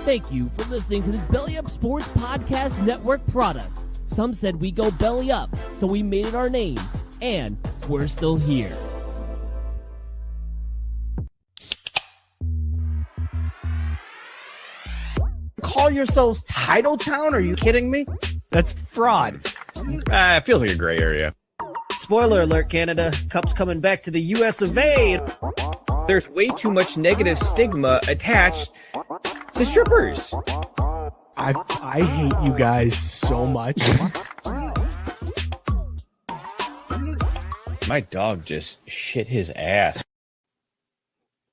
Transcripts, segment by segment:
Thank you for listening to this Belly Up Sports Podcast Network product. Some said we go belly up, so we made it our name, and we're still here. Call yourselves Title Town? Are you kidding me? That's fraud. It feels like a gray area. Spoiler alert, Canada. Cup's coming back to the US of A. There's way too much negative stigma attached to strippers. I hate you guys so much. My dog just shit his ass.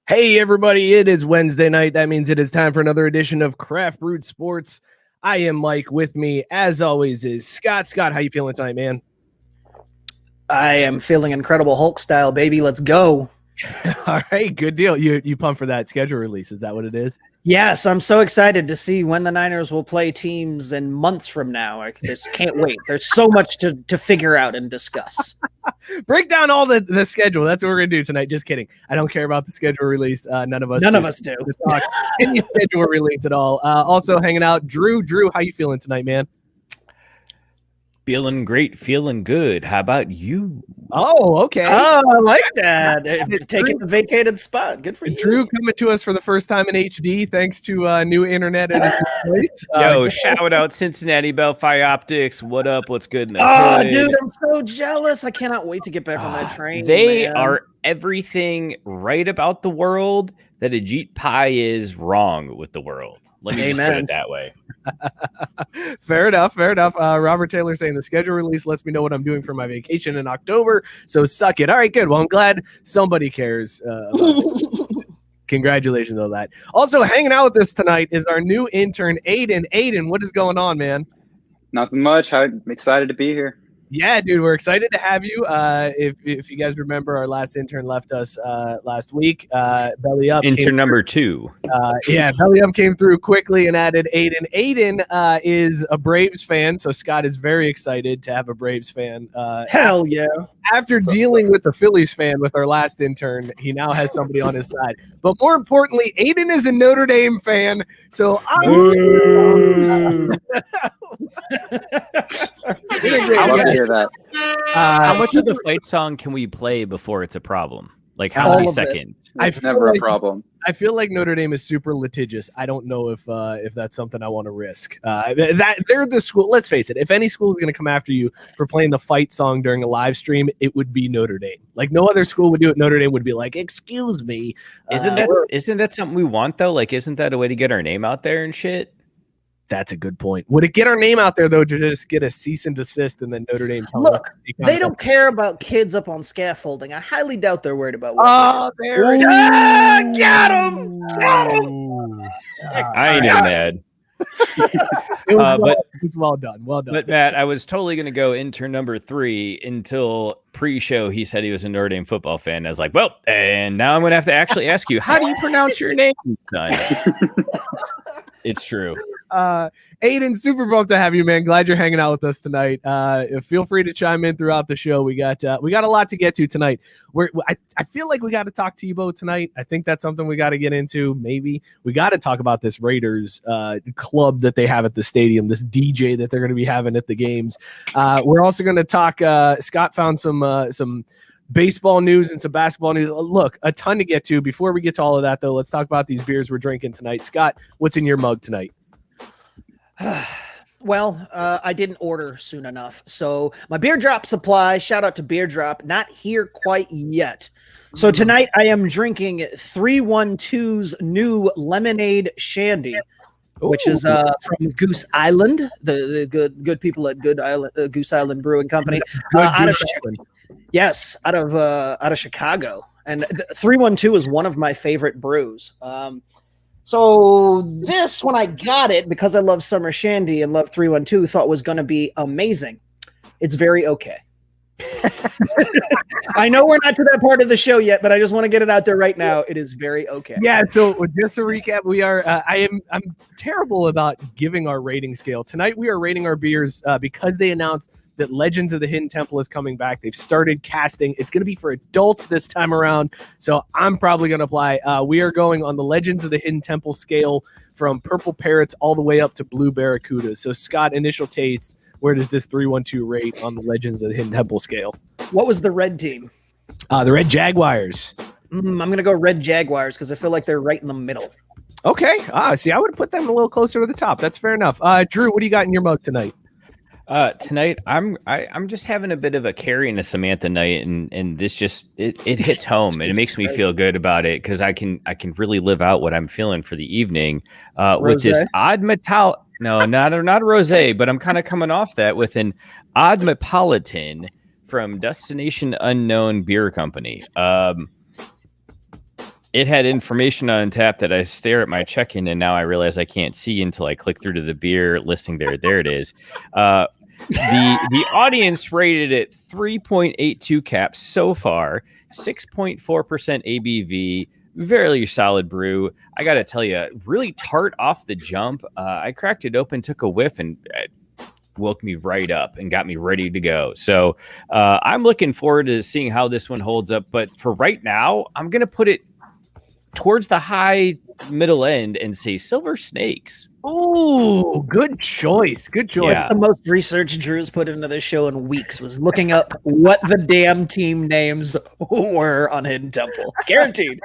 Hey, everybody. It is Wednesday night. That means it is time for another edition of Craft Brewed Sports. I am Mike. With me, as always, is Scott. Scott, how you feeling tonight, man? I am feeling incredible Hulk style, baby. Let's go. All right, good deal. You pumped for that schedule release? Is that what it is? Yes, I'm so excited to see when the Niners will play teams in months from now. I just can't wait. There's so much to figure out and discuss. Break down all the schedule. That's what we're going to do tonight. Just kidding. I don't care about the schedule release. None of us do. Any schedule release at all. Also hanging out, Drew. Drew, how you feeling tonight, man? Feeling great, feeling good. How about you? Oh, okay. Oh, I like that. Taking the vacated spot. Good for you. Drew coming to us for the first time in HD, thanks to new internet at his place. Yo, shout out Cincinnati Bellfire Optics. What up? What's good in the Oh, hood? dude, I'm so jealous. I cannot wait to get back on that train. They man. are everything right about the world that Ajit Pai is wrong with the world. Let me just put it that way. Fair enough. Robert Taylor saying the schedule release lets me know what I'm doing for my vacation in October, so suck it. All right, good. Well, I'm glad somebody cares about Congratulations on that. Also hanging out with us tonight is our new intern, Aiden. Aiden, what is going on, man? Nothing much. I'm excited to be here. Yeah, dude, we're excited to have you. If you guys remember, our last intern left us last week. Belly Up. Intern number 2. Belly Up came through quickly and added Aiden. Aiden is a Braves fan, so Scott is very excited to have a Braves fan. Hell yeah. After dealing with the Phillies fan with our last intern, he now has somebody on his side. But more importantly, Aiden is a Notre Dame fan, so I'm I love to hear that. How much of the fight song can we play before it's a problem? Like how many seconds? It's never a problem. I feel like Notre Dame is super litigious. I don't know if that's something I want to risk. That they're the school. Let's face it. If any school is going to come after you for playing the fight song during a live stream, it would be Notre Dame. Like no other school would do it. Notre Dame would be like, "Excuse me." Isn't that something we want though? Like, isn't that a way to get our name out there and shit? That's a good point. Would it get our name out there, though, to just get a cease and desist and then Notre Dame? Look, they don't care about kids up on scaffolding. I highly doubt they're worried about what. Oh, there it is. Got him! Got him! I ain't even mad. It was well done. Well done. But Matt, I was totally going to go intern number 3 until pre-show he said he was a Notre Dame football fan. I was like, well, and now I'm going to have to actually ask you, how do you pronounce your name, son? It's true. Aiden, super pumped to have you, man. Glad you're hanging out with us tonight. Feel free to chime in throughout the show. We got a lot to get to tonight. I feel like we got to talk Tebow tonight. I think that's something we got to get into. Maybe we got to talk about this Raiders club that they have at the stadium, this DJ that they're going to be having at the games. We're also going to talk. Scott found some baseball news and some basketball news. Look, a ton to get to. Before we get to all of that, though, let's talk about these beers we're drinking tonight. Scott, what's in your mug tonight? Well, I didn't order soon enough. So my Beer Drop supply, shout out to Beer Drop, not here quite yet. So tonight I am drinking 312's new Lemonade Shandy, which is from Goose Island, the good people at Goose Island Brewing Company. Out of Chicago. And 312 is one of my favorite brews. So this, when I got it, because I love Summer Shandy and love 312, thought was going to be amazing. It's very okay. I know we're not to that part of the show yet, but I just want to get it out there right now. It is very okay. Yeah. So just to recap, we are. I'm terrible about giving our rating scale tonight. We are rating our beers because they announced that Legends of the Hidden Temple is coming back. They've started casting. It's going to be for adults this time around, so I'm probably going to apply. We are going on the Legends of the Hidden Temple scale from purple parrots all the way up to blue barracudas. So, Scott, initial taste, where does this 3-1-2 rate on the Legends of the Hidden Temple scale? What was the red team? The Red Jaguars. I'm going to go Red Jaguars because I feel like they're right in the middle. Okay. See, I would put them a little closer to the top. That's fair enough. Drew, what do you got in your mug tonight? Tonight I'm just having a bit of a Carrie and a Samantha night, and this just it hits home and it makes me feel good about it because I can really live out what I'm feeling for the evening with this odd metal. No, not a rosé, but I'm kind of coming off that with an Oddmetropolitan from Destination Unknown Beer Company. It had information on tap that I stare at my check-in, and now I realize I can't see until I click through to the beer listing there. There it is. The audience rated it 3.82 caps so far, 6.4% ABV, very solid brew. I got to tell you, really tart off the jump. I cracked it open, took a whiff, and woke me right up and got me ready to go. So I'm looking forward to seeing how this one holds up. But for right now, I'm going to put it towards the high middle end and say Silver Snakes. Ooh, good choice. Good choice. Yeah. The most research Drew's put into this show in weeks was looking up what the damn team names were on Hidden Temple. Guaranteed.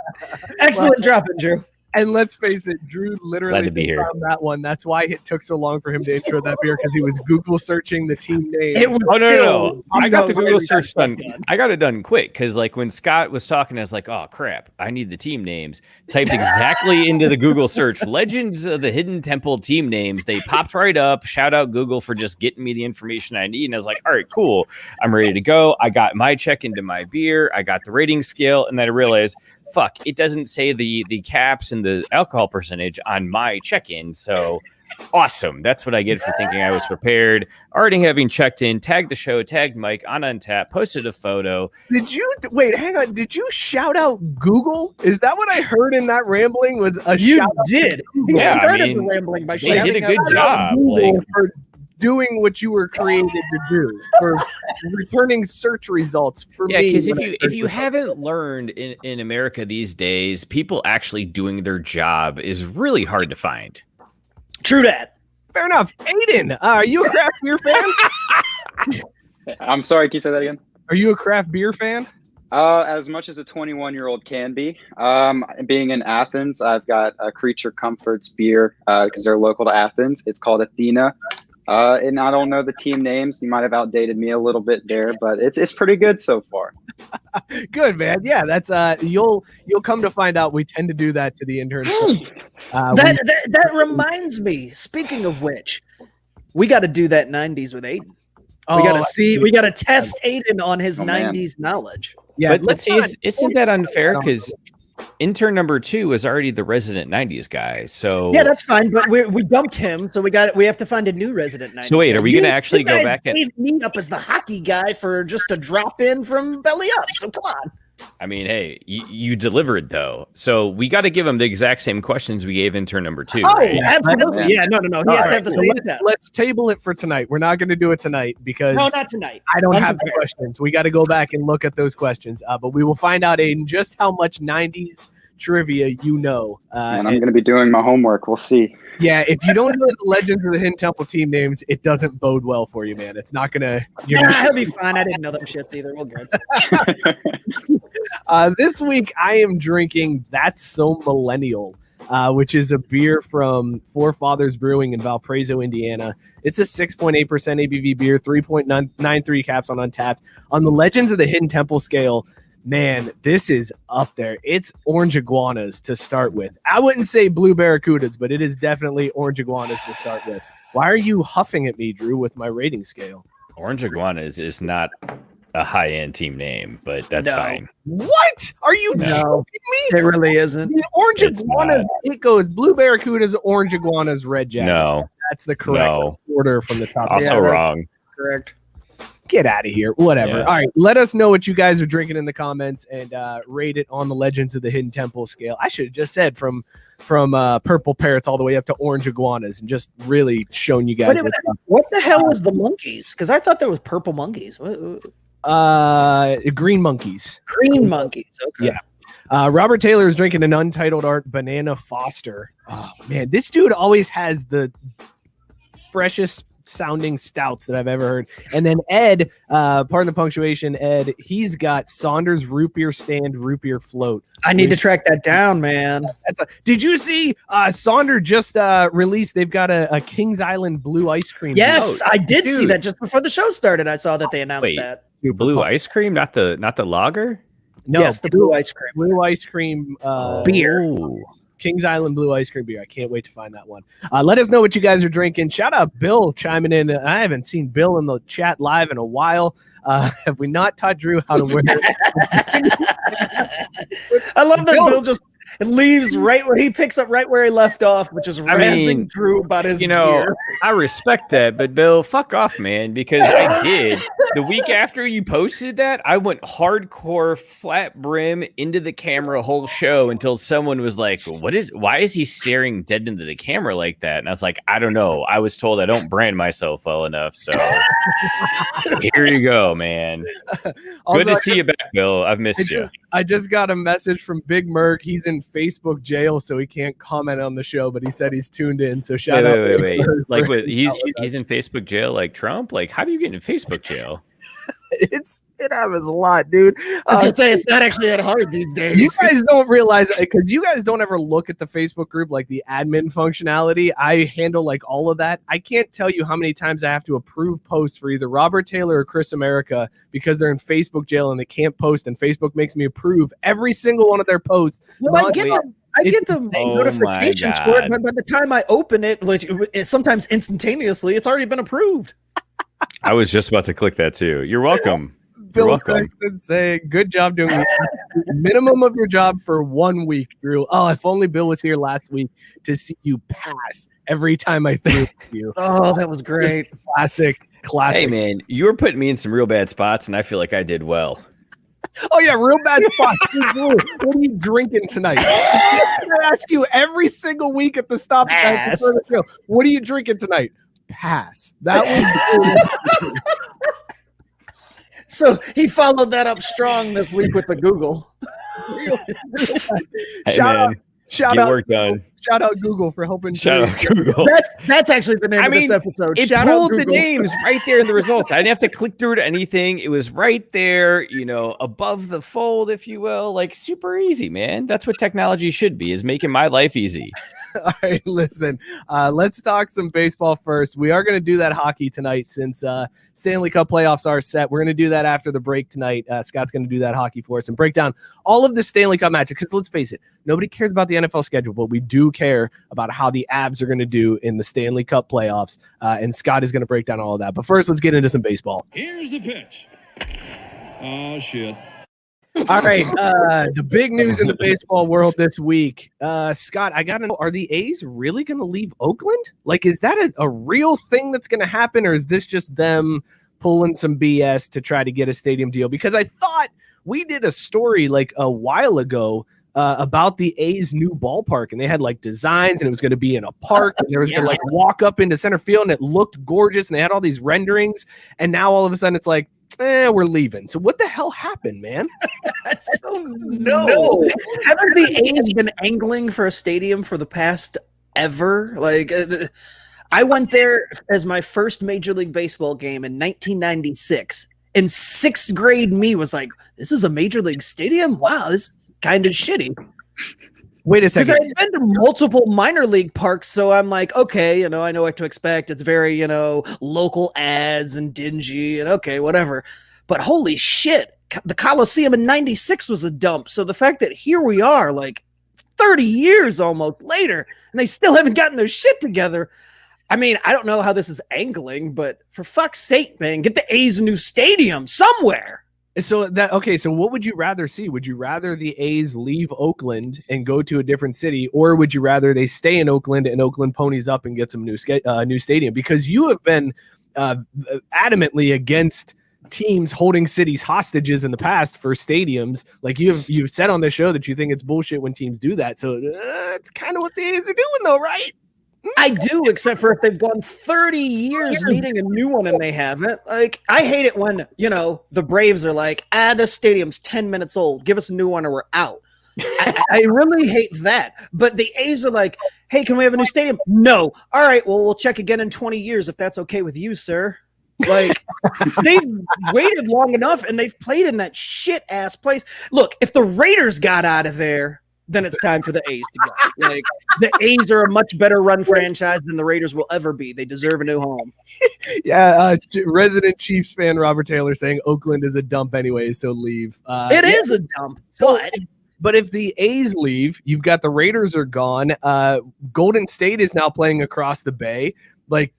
Excellent dropping, Drew. And let's face it, Drew literally found that one. That's why it took so long for him to intro that beer, because he was Google searching the team names. It was no. I got the Google search done. I got it done quick because, like, when Scott was talking, I was like, "Oh crap, I need the team names." Typed exactly into the Google search Legends of the Hidden Temple team names. They popped right up. Shout out Google for just getting me the information I need. And I was like, "All right, cool. I'm ready to go." I got my check into my beer. I got the rating scale, and then I realized, fuck, it doesn't say the caps and the alcohol percentage on my check-in. So awesome. That's what I get for thinking I was prepared. Already having checked in, tagged the show, tagged Mike on Untappd, posted a photo. Did you wait, hang on. Did you shout out Google? Is that what I heard in that rambling? Was a You shout out did. He started the rambling by They shouting did a good out job. Google Like, for doing what you were created to do, for returning search results for yeah, me. because when I if searched you for haven't learned in America these days, people actually doing their job is really hard to find. True that. Fair enough. Aiden, are you a craft beer fan? I'm sorry, can you say that again? Are you a craft beer fan? As much as a 21-year-old can be. Being in Athens, I've got a Creature Comforts beer because they're local to Athens. It's called Athena. And I don't know the team names. You might have outdated me a little bit there, but it's pretty good so far. Good, man. Yeah, that's you'll come to find out we tend to do that to the interns. That reminds me. Speaking of which, we got to do that 90s with Aiden. We got to see. We got to test Aiden on his 90s knowledge. Yeah, But isn't that unfair? Because intern number 2 is already the resident 90s guy. So Yeah, that's fine. But we dumped him, so we have to find a new resident 90s. So wait, are we You- going to actually you go guys back and? gave me up as the hockey guy for just a drop in from Belly Up. So come on. I mean, hey, you delivered though. So we got to give him the exact same questions we gave intern number 2. Oh, right? absolutely. Yeah, no. He has to have the same test. let's table it for tonight. We're not going to do it tonight because No, not tonight. I don't have the Unprepared. questions. We got to go back and look at those questions. But we will find out, Aiden, just how much 90s trivia you know. And I'm going to be doing my homework. We'll see. Yeah, if you don't know the Legends of the Hidden Temple team names, it doesn't bode well for you, man. It's not gonna. He'll be fine. I didn't know them shits either. We're good. This week I am drinking That's So Millennial, which is a beer from Forefathers Brewing in Valparaiso, Indiana. It's a 6.8% ABV beer, 3.93 caps on Untappd. On the Legends of the Hidden Temple scale, man, this is up there. It's orange iguanas to start with. I wouldn't say blue barracudas, but it is definitely orange iguanas to start with. Why are you huffing at me, Drew, with my rating scale? Orange Iguanas is not a high-end team name, but that's No. fine. What? Are you No. joking me? It really isn't. The orange It's iguanas, it goes blue barracudas, orange iguanas, red jacket. No, That's the correct order from the top. also Yeah, that's wrong. Correct. Get out of here. Whatever. Yeah. All right. Let us know what you guys are drinking in the comments and rate it on the Legends of the Hidden Temple scale. I should have just said from purple parrots all the way up to orange iguanas and just really shown you guys. What the hell was the monkeys? Because I thought there was purple monkeys. Green monkeys. Green monkeys. Okay. Yeah. Robert Taylor is drinking an Untitled Art Banana Foster. Oh, man. This dude always has the freshest sounding stouts that I've ever heard. And then Ed, pardon the punctuation, Ed, he's got Saunders Root Beer Stand Root Beer Float. I need to track that down, man. Did you see Saunders just released? They've got a Kings Island blue ice cream. Yes, float. I did see Dude. that just before the show started. I saw that they announced Wait. that. Blue ice cream, not the lager. No, Yes, the blue ice cream. blue ice cream Beer. Ooh. Kings Island Blue Ice Cream Beer. I can't wait to find that one. Let us know what you guys are drinking. Shout out Bill chiming in. I haven't seen Bill in the chat live in a while. Have we not taught Drew how to wear I love that Bill just leaves right where he picks up right where he left off, which is razzing Drew about his gear. I respect that, but Bill, fuck off, man, because I did. The week after you posted that, I went hardcore flat brim into the camera whole show until someone was like, why is he staring dead into the camera like that? And I was like, I don't know. I was told I don't brand myself well enough. So here you go, man. Also, Good to see you back, Bill. I've missed you. I just got a message from Big Merc. He's in Facebook jail, so he can't comment on the show, but he said he's tuned in. So shout out. Wait. Like what? He's in Facebook jail like Trump? Like, how do you get in Facebook jail? It happens a lot, dude. I was gonna say it's not actually that hard these days. You guys don't realize because you guys don't ever look at the Facebook group, like the admin functionality. I handle like all of that. I can't tell you how many times I have to approve posts for either Robert Taylor or Chris America because they're in Facebook jail and they can't post, and Facebook makes me approve every single one of their posts. Well, I get the Oh notifications my for it, God. but by the time I open it, like sometimes instantaneously, it's already been approved. I was just about to click that too. You're welcome. Bill You're welcome. Sexton saying, good job doing the minimum of your job for 1 week, Drew. Oh, if only Bill was here last week to see you pass every time I threw you. Oh, that was great. Classic. Hey man, you were putting me in some real bad spots, and I feel like I did well. Oh yeah, real bad spot. What are you drinking tonight? I'm gonna ask you every single week at the stop sign before the show. What are you drinking tonight? Pass. That was So he followed that up strong this week with the Google. Hey, shout out, man, shout get out, work done. shout out Google for helping. Shout out Google. That's actually the name of this episode. It Shout out pulled the Google. names right there in the results. I didn't have to click through to anything. It was right there, above the fold, if you will. Like super easy, man. That's what technology should be, is making my life easy. All right, listen, let's talk some baseball first. We are going to do that hockey tonight since Stanley Cup playoffs are set. We're going to do that after the break tonight. Scott's going to do that hockey for us and break down all of the Stanley Cup matches because let's face it, nobody cares about the NFL schedule, but we do care about how the Avs are going to do in the Stanley Cup playoffs, and Scott is going to break down all of that. But first, let's get into some baseball. Here's the pitch. Oh, shit. All right, the big news in the baseball world this week. Scott, I got to know, are the A's really going to leave Oakland? Like, is that a real thing that's going to happen, or is this just them pulling some BS to try to get a stadium deal? Because I thought we did a story like a while ago about the A's new ballpark, and they had like designs, and it was going to be in a park, and there was going to like walk up into center field, and it looked gorgeous, and they had all these renderings, and now all of a sudden it's like, we're leaving. So what the hell happened, man? No. Haven't the A's been angling for a stadium for the past ever? Like, I went there as my first Major League Baseball game in 1996. And sixth grade me was like, this is a Major League Stadium? Wow, this is kind of shitty. Wait a Because second. I've been to multiple minor league parks, so I'm like, okay, I know what to expect. It's very, local ads and dingy and okay, whatever. But holy shit, the Coliseum in 96 was a dump. So the fact that here we are, like 30 years almost later, and they still haven't gotten their shit together. I mean, I don't know how this is angling, but for fuck's sake, man, get the A's a new stadium somewhere. So what would you rather see? Would you rather the A's leave Oakland and go to a different city, or would you rather they stay in Oakland and Oakland ponies up and get some new stadium? Because you have been adamantly against teams holding cities hostages in the past for stadiums. Like you've said on this show that you think it's bullshit when teams do that. So it's kind of what the A's are doing, though, right? I do, except for if they've gone 30 years needing a new one and they haven't. Like, I hate it when, the Braves are like, the stadium's 10 minutes old. Give us a new one or we're out. I really hate that. But the A's are like, hey, can we have a new stadium? No. All right, well, we'll check again in 20 years if that's okay with you, sir. Like, they've waited long enough and they've played in that shit ass place. Look, if the Raiders got out of there, then it's time for the A's to go. Like, the A's are a much better run franchise than the Raiders will ever be. They deserve a new home. Yeah, resident Chiefs fan Robert Taylor saying Oakland is a dump anyway, so leave. It is a dump, but if the A's leave, you've got the Raiders are gone. Golden State is now playing across the bay. Like,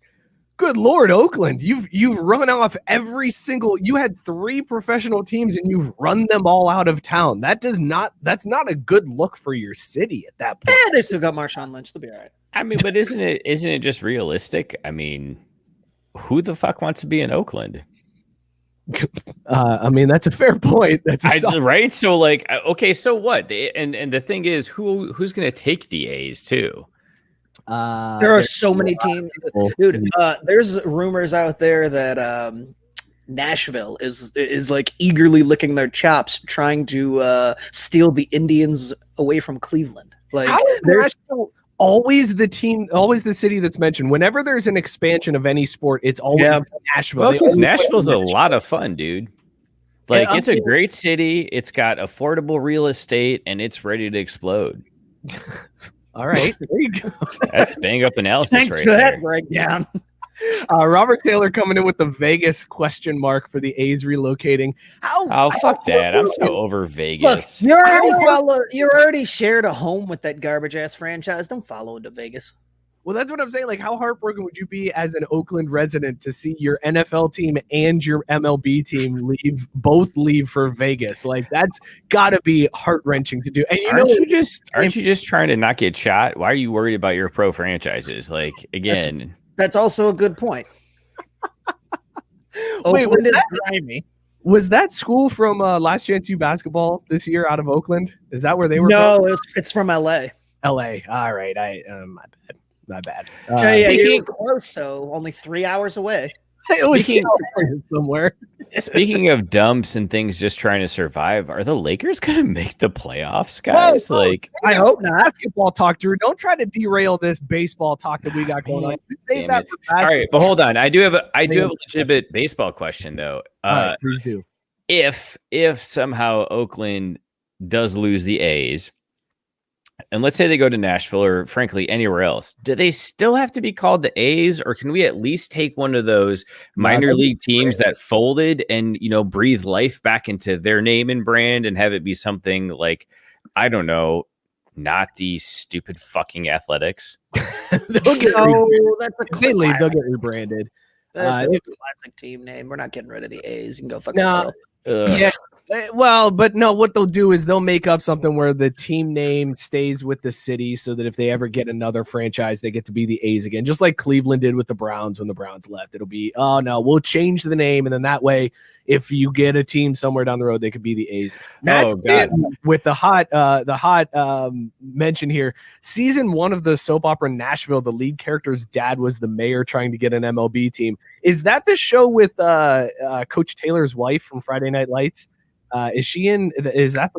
good Lord, Oakland, you've run off every single. You had 3 professional teams and you've run them all out of town. That's not a good look for your city at that point. They still got Marshawn Lynch. They'll be all right. I mean, but isn't it just realistic? I mean, who the fuck wants to be in Oakland? I mean, that's a fair point. Right. So like, okay, so what? And the thing is, who's going to take the A's too? There are so many teams, dude. There's rumors out there that Nashville is like eagerly licking their chops, trying to steal the Indians away from Cleveland. Like, how is Nashville always the team, always the city that's mentioned? Whenever there's an expansion of any sport, it's always Nashville. Well, because Nashville's a lot of fun, dude. Like, it's a great city. It's got affordable real estate, and it's ready to explode. All right, there you go. That's bang up analysis. Thanks right for that there. breakdown. Robert Taylor coming in with the Vegas question mark for the A's relocating. Fuck that! I'm so over Vegas. Look, you already shared a home with that garbage ass franchise. Don't follow into Vegas. Well, that's what I'm saying. Like, how heartbroken would you be as an Oakland resident to see your NFL team and your MLB team both leave for Vegas? Like, that's got to be heart-wrenching to do. And aren't you just trying to not get shot? Why are you worried about your pro franchises? Like, again, that's also a good point. Wait, Oakland is grimy. Was that school from Last Chance U basketball this year out of Oakland? Is that where they were? No, it's from LA. LA. All right. My bad. You're close, so only 3 hours away. Somewhere. Speaking of dumps and things just trying to survive, are the Lakers going to make the playoffs, guys? I hope not. Basketball talk, Drew. Don't try to derail this baseball talk that we got going on. Save that for basketball. All right, but hold on. I do have a legitimate baseball question though. Right, please do. If somehow Oakland does lose the A's, and let's say they go to Nashville or frankly anywhere else, do they still have to be called the A's, or can we at least take one of those minor league teams that folded and, breathe life back into their name and brand and have it be something like, I don't know, not the stupid fucking Athletics? They'll get they'll get rebranded. That's a classic team name. We're not getting rid of the A's. You can go fuck yourself. Yeah. Well, but no, what they'll do is they'll make up something where the team name stays with the city so that if they ever get another franchise, they get to be the A's again, just like Cleveland did with the Browns when the Browns left. It'll be, oh, no, we'll change the name. And then that way, if you get a team somewhere down the road, they could be the A's. That's with the hot mention here. Season 1 of the soap opera Nashville, the lead character's dad was the mayor trying to get an MLB team. Is that the show with Coach Taylor's wife from Friday Night Lights? Is she in? Is that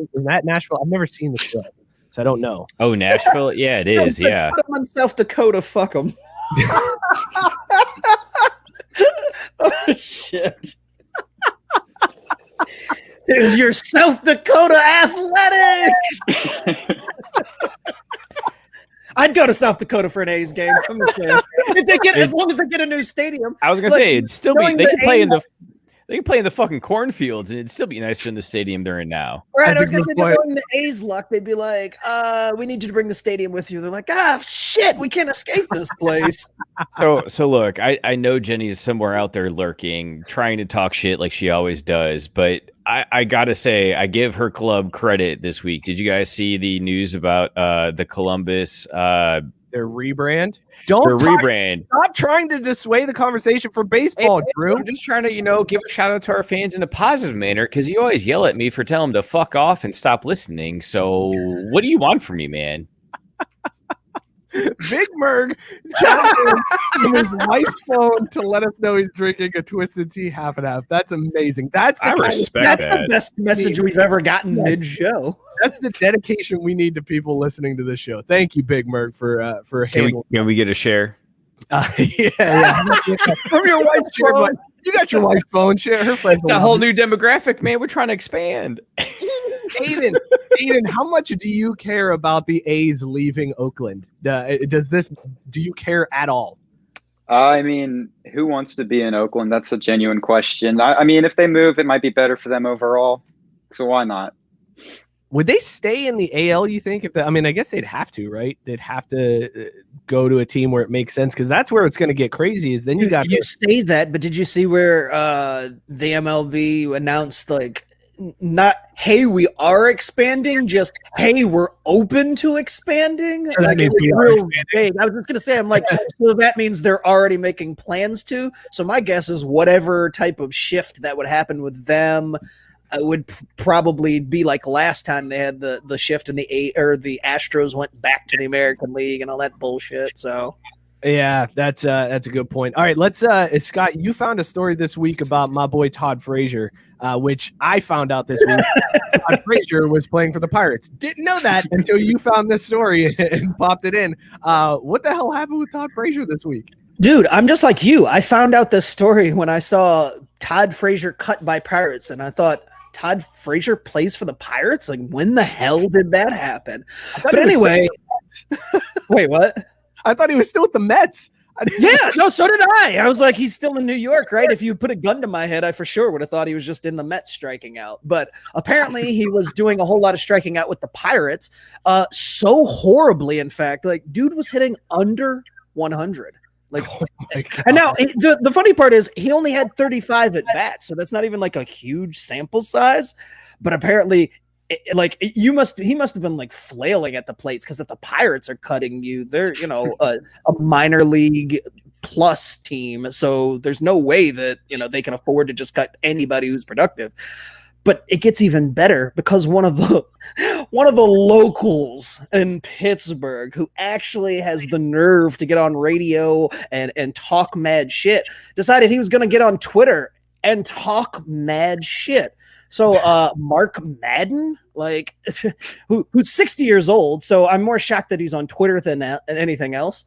Nashville? I've never seen the show, so I don't know. Oh, Nashville, yeah, it is. Yeah, put them on South Dakota. Fuck them. Oh shit! There's your South Dakota Athletics. I'd go to South Dakota for an A's game. I'm just saying. If they get, as long as they get a new stadium. I was gonna say it'd still be. They can play in the. They can play in the fucking cornfields, and it'd still be nicer than the stadium they're in now. Right, I was going to say, knowing the A's luck, they'd be like, we need you to bring the stadium with you. They're like, shit, we can't escape this place. So look, I know Jenny's somewhere out there lurking, trying to talk shit like she always does, but I got to say, I give her club credit this week. Did you guys see the news about the Columbus their rebrand. Their Don't rebrand. stop trying to dissuade the conversation from baseball, Hey, Drew. I'm just trying to, give a shout out to our fans in a positive manner because you always yell at me for telling them to fuck off and stop listening. So what do you want from me, man? Big Merg challenged in his wife's phone to let us know he's drinking a Twisted Tea half and half. That's amazing. That's the I kind of- respect That's that. the best message we've ever gotten mid-show. that's the dedication we need to people listening to this show. Thank you, Big Merg, for handling. Can we get a share? Yeah. From your wife's phone. You got your wife's phone. Share her friends. It's a whole new demographic, man. We're trying to expand. Aiden, how much do you care about the A's leaving Oakland? Do you care at all? I mean, who wants to be in Oakland? That's a genuine question. I mean, if they move, it might be better for them overall. So why not? Would they stay in the AL, you think? I guess they'd have to, right? They'd have to go to a team where it makes sense because that's where it's going to get crazy is then you got You say that, but did you see where the MLB announced not, hey, we are expanding, just, hey, we're open to expanding? So that means it was we are real expanding. vague. I was just going to say, I'm like, so that means they're already making plans to? So my guess is whatever type of shift that would happen with them would probably be like last time they had the shift in the Astros went back to the American League and all that bullshit. So Yeah, that's a good point. All right, let's Scott, you found a story this week about my boy Todd Frazier, which I found out this week. Todd Frazier was playing for the Pirates. Didn't know that until you found this story and popped it in. What the hell happened with Todd Frazier this week? dude, I'm just like you. I found out this story when I saw Todd Frazier cut by Pirates, and I thought, Todd Frazier plays for the Pirates? Like, when the hell did that happen? But anyway, wait, what? I thought he was still with the Mets. Yeah, no, so did I. I was like, he's still in New York, right? If you put a gun to my head, I for sure would have thought he was just in the Mets striking out. But apparently he was doing a whole lot of striking out with the Pirates. So horribly, in fact. Like, dude was hitting under 100. Like, and now the funny part is he only had 35 at bats, so that's not even like a huge sample size. But apparently, he must have been like flailing at the plates because if the Pirates are cutting you, they're a minor league plus team, so there's no way that they can afford to just cut anybody who's productive. But it gets even better because one of the locals in Pittsburgh who actually has the nerve to get on radio and talk mad shit decided he was going to get on Twitter and talk mad shit. So Mark Madden, who's 60 years old, so I'm more shocked that he's on Twitter than anything else.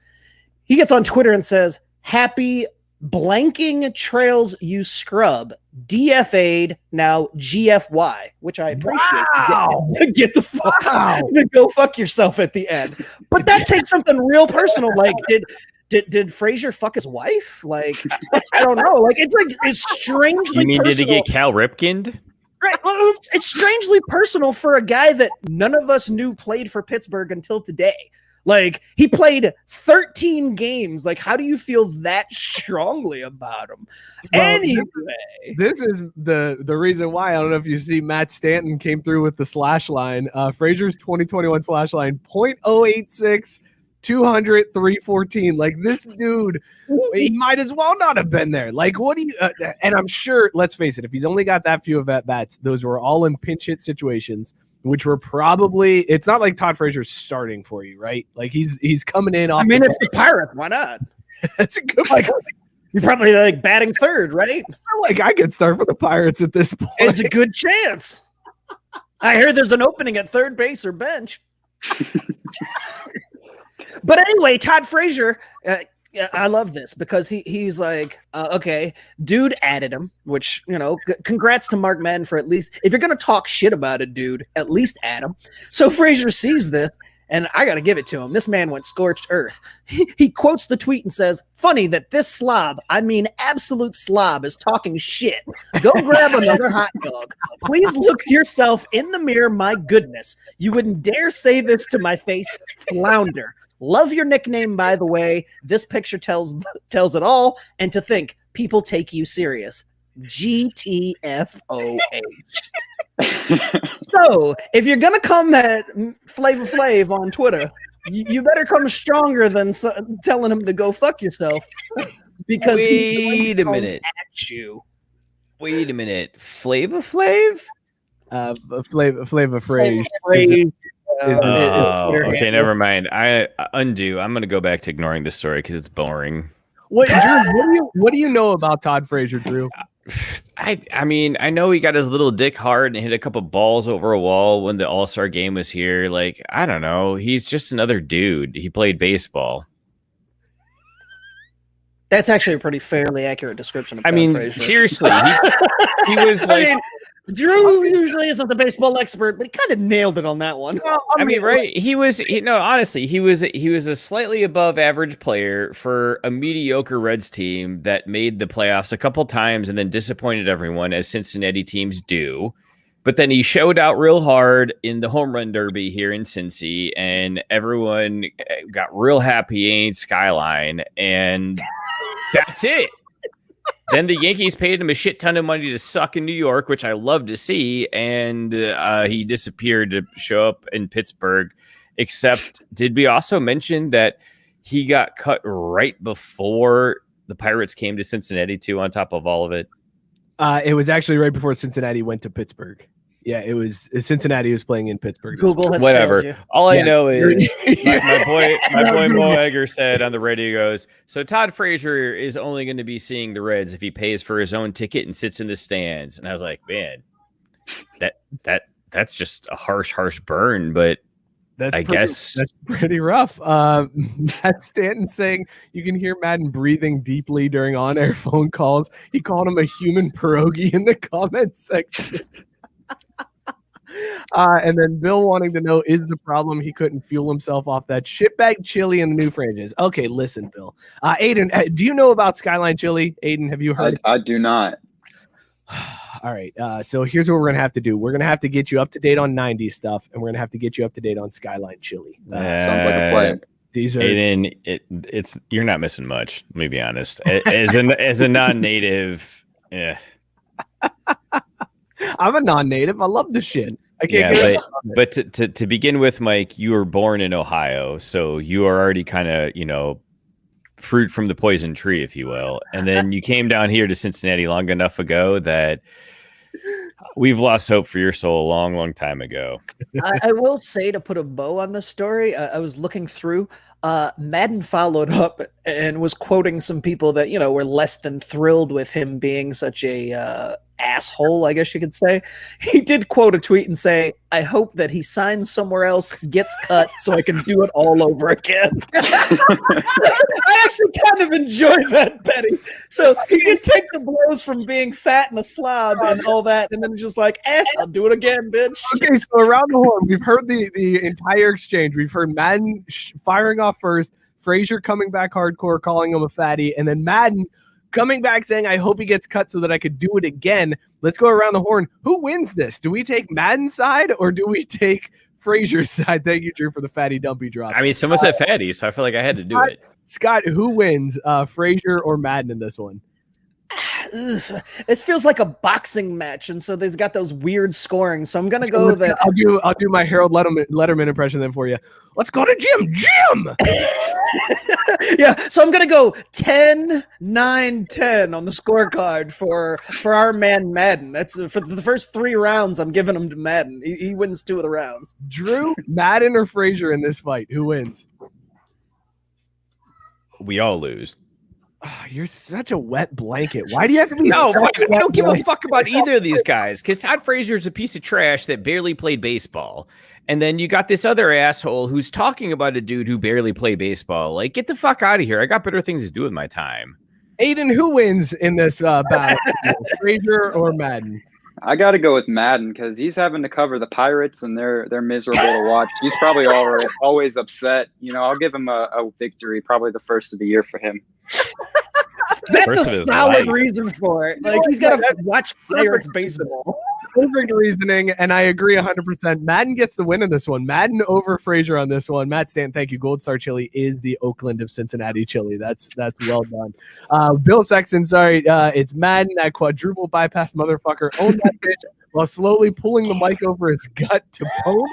He gets on Twitter and says, "Happy blanking trails, you scrub. DFA'd, now GFY," which I appreciate. Wow. Get the fuck out. Go fuck yourself at the end. But that takes something real personal. Like, did Frazier fuck his wife? Like, I don't know. Like, it's strangely You mean personal. did he get Cal Ripkened? Right. Well, it's strangely personal for a guy that none of us knew played for Pittsburgh until today. Like, he played 13 games. Like, how do you feel that strongly about him? Well, anyway, this is the reason why. I don't know if you see Matt Stanton came through with the slash line. Frazier's 2021 slash line, .086, 200, 314. Like, this dude, he might as well not have been there. Like, what do you and I'm sure, let's face it, if he's only got that few of at-bats, those were all in pinch hit situations, which were probably, it's not like Todd Frazier's starting for you, right? Like, he's coming in off. I mean, it's the Pirates. Why not? That's a good Like, you're probably like batting third, right? like I could start for the Pirates at this point. It's a good chance. I hear there's an opening at third base or bench. But anyway, Todd Frazier, I love this because he's like, okay, dude added him, which, congrats to Mark Madden for at least, if you're going to talk shit about a dude, at least add him. So Frazier sees this, and I got to give it to him. This man went scorched earth. He quotes the tweet and says, "Funny that this slob, I mean absolute slob, is talking shit. Go grab another hot dog. Please look yourself in the mirror, my goodness. You wouldn't dare say this to my face, flounder. Love your nickname, by the way. This picture tells it all. And to think, people take you serious. GTFOH." So, if you're going to come at Flavor Flav on Twitter, you better come stronger than telling him to go fuck yourself. Because Wait a minute. at you. Wait a minute. Flava Flav? Flavor Frage. Okay, never mind. I undo. I'm gonna go back to ignoring this story because it's boring. What, Drew? What do you know about Todd Frazier, Drew? I mean, I know he got his little dick hard and hit a couple balls over a wall when the All-Star game was here. Like, I don't know. He's just another dude. He played baseball. That's actually a pretty fairly accurate description of Todd Frazier. Seriously, he was like. I mean, Drew usually isn't the baseball expert, but he kind of nailed it on that one. Well, I mean, right? Honestly, he was a slightly above average player for a mediocre Reds team that made the playoffs a couple times and then disappointed everyone, as Cincinnati teams do. But then he showed out real hard in the home run derby here in Cincy, and everyone got real happy he ain't Skyline, and that's it. Then the Yankees paid him a shit ton of money to suck in New York, which I love to see, and he disappeared to show up in Pittsburgh. Except, did we also mention that he got cut right before the Pirates came to Cincinnati too, on top of all of it? It was actually right before Cincinnati went to Pittsburgh. Yeah, it was Cincinnati was playing in Pittsburgh. Google has whatever. failed you. All I know is my boy Mo Egger said on the radio, goes, so Todd Frazier is only going to be seeing the Reds if he pays for his own ticket and sits in the stands. And I was like, man, that's just a harsh burn, but I guess that's pretty rough. Matt Stanton saying you can hear Madden breathing deeply during on-air phone calls. He called him a human pierogi in the comments section. And then Bill wanting to know, is the problem he couldn't fuel himself off that shitbag chili in the new franchise? Okay, listen, Bill. Aiden, do you know about Skyline Chili? Aiden, have you heard? I do not. All right. So here's what we're gonna have to do. We're gonna have to get you up to date on 90s stuff, and we're gonna have to get you up to date on Skyline Chili. Sounds like a plan. These are Aiden, it's you're not missing much. Let me be honest. As a non-native, yeah. I'm a non-native. I love the shit. I can't yeah, get but to begin with, Mike, you were born in Ohio, so you are already kind of, fruit from the poison tree, if you will. And then you came down here to Cincinnati long enough ago that we've lost hope for your soul a long, long time ago. I will say, to put a bow on the story, I was looking through. Madden followed up and was quoting some people that, were less than thrilled with him being such a asshole, I guess you could say. He did quote a tweet and say, I hope that he signs somewhere else, gets cut, so I can do it all over again. I actually kind of enjoy that, Betty. So he did take the blows from being fat and a slob and all that, and then just like, I'll do it again, bitch. Okay, so around the horn, we've heard the entire exchange. We've heard Madden firing off first, Frazier coming back hardcore, calling him a fatty, and then Madden coming back saying, I hope he gets cut so that I could do it again. Let's go around the horn. Who wins this? Do we take Madden's side or do we take Frazier's side? Thank you, Drew, for the fatty dumpy drop. I mean, someone said fatty, so I feel like I had to do it. Scott, who wins, Frazier or Madden in this one? This feels like a boxing match, and so they've got those weird scoring. So I'm gonna go that I'll do my Harold Letterman impression then for you. Let's go to Jim. Yeah, so I'm gonna go 10, 9, 10 on the scorecard for our man Madden. That's for the first 3 rounds. I'm giving him to Madden. He wins 2 of the rounds. Drew, Madden, or Frazier in this fight? Who wins? We all lose. Oh, you're such a wet blanket. Why do you have to be? No, such I don't give a fuck about either of these guys, because Todd Frazier's a piece of trash that barely played baseball. And then you got this other asshole who's talking about a dude who barely played baseball. Like, get the fuck out of here. I got better things to do with my time. Aiden, who wins in this battle? Frazier or Madden? I got to go with Madden because he's having to cover the Pirates and they're miserable to watch. He's probably always upset. I'll give him a victory, probably the first of the year for him. That's a solid reason for it. Like, he's got to watch Pirates baseball. Perfect reasoning, and I agree 100%. Madden gets the win in this one. Madden over Frazier on this one. Matt Stanton, thank you. Gold Star Chili is the Oakland of Cincinnati chili. That's well done. Bill Sexton, sorry, it's Madden, that quadruple bypass motherfucker. Own that bitch while slowly pulling the mic over his gut to bone.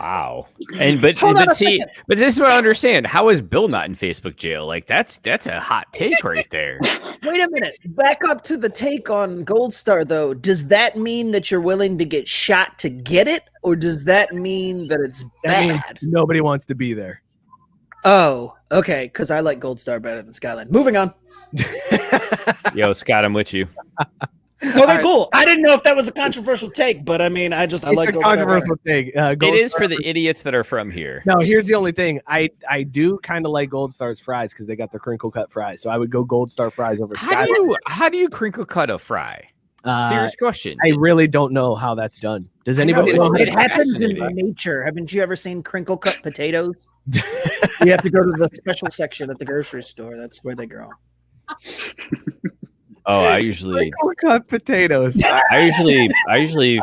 Wow. And but Hold on a see, second. but this is what I understand. How is Bill not in Facebook jail? Like that's a hot take right there. Wait a minute. Back up to the take on Gold Star, though. Does that mean that you're willing to get shot to get it, or does that mean that it's That means bad? nobody wants to be there. Oh, okay. Because I like Gold Star better than Skyline. Moving on. Yo, Scott, I'm with you. Okay, cool. I didn't know if that was a controversial take, but I mean, I It's like a Gold Star better. controversial take. It is for the idiots that are from here. No, here's the only thing. I do kind of like Gold Star's fries because they got the crinkle cut fries. So I would go Gold Star fries over Skyline. How do you crinkle cut a fry? Serious question. I really don't know how that's done. Does anybody know? How It to- happens in fascinating. nature. Haven't you ever seen crinkle cut potatoes? You have to go to the special section at the grocery store. That's where they grow. Oh, I usually Crinkle cut potatoes. I usually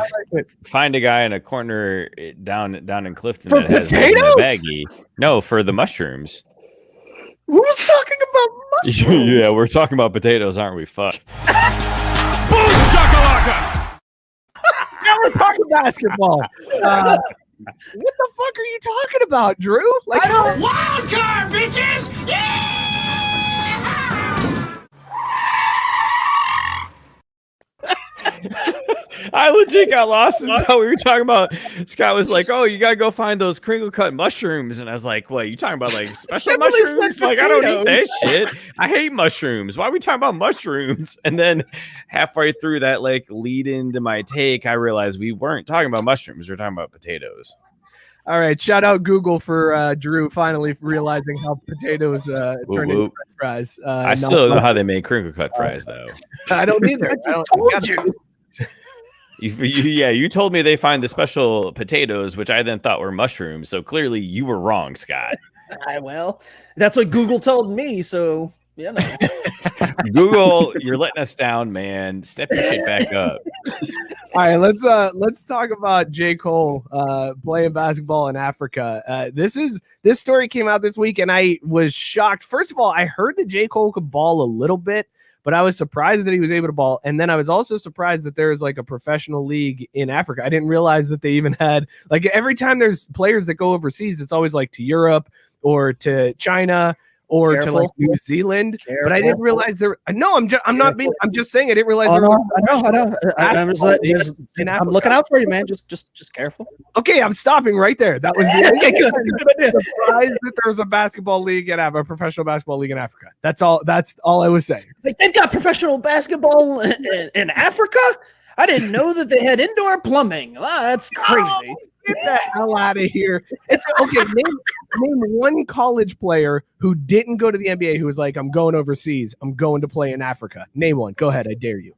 find a guy in a corner down in Clifton For that has it in a potatoes? baggie. No, for the mushrooms. Who's talking about mushrooms? Yeah, we're talking about potatoes, aren't we? Fuck. Now we're talking basketball. What the fuck are you talking about, Drew? Like, Wild card, bitches! I legit got lost in thought we were talking about. Scott was like, "Oh, you gotta go find those crinkle cut mushrooms," and I was like, "What? You talking about like special Emily said mushrooms? Like I don't eat that shit. I hate mushrooms. Why are we talking about mushrooms?" And then halfway through that like lead into my take, I realized we weren't talking about mushrooms. We were talking about potatoes. all right, shout out Google for Drew finally realizing how potatoes turn into whoop. French fries. I still don't know how they make crinkle cut fries though. I don't either. I don't- told you. You told me they find the special potatoes, which I then thought were mushrooms. So clearly you were wrong, Scott. Well, that's what Google told me. So, you know. Google, you're letting us down, man. Step your shit back up. All right, let's talk about J. Cole playing basketball in Africa. This story came out this week, and I was shocked. First of all, I heard that J. Cole could ball a little bit, but I was surprised that he was able to ball. And then I was also surprised that there's like a professional league in Africa. I didn't realize that they even had like every time there's players that go overseas, it's always like to Europe or to China or to like Careful. New Zealand. But I Careful. didn't realize there. No, I'm just saying I didn't realize Oh, there was no, I know. I'm in I'm Africa. looking out for you, man. Just careful. Okay, I'm stopping right there. That was the Okay, good. surprise that there was a basketball league in Africa, a professional basketball league in Africa. That's all I was saying. Like they've got professional basketball in Africa. I didn't know that they had indoor plumbing. Wow, that's crazy. Get the hell out of here. It's okay. Name one college player who didn't go to the NBA who was like, I'm going overseas. I'm going to play in Africa. Name one. Go ahead. I dare you.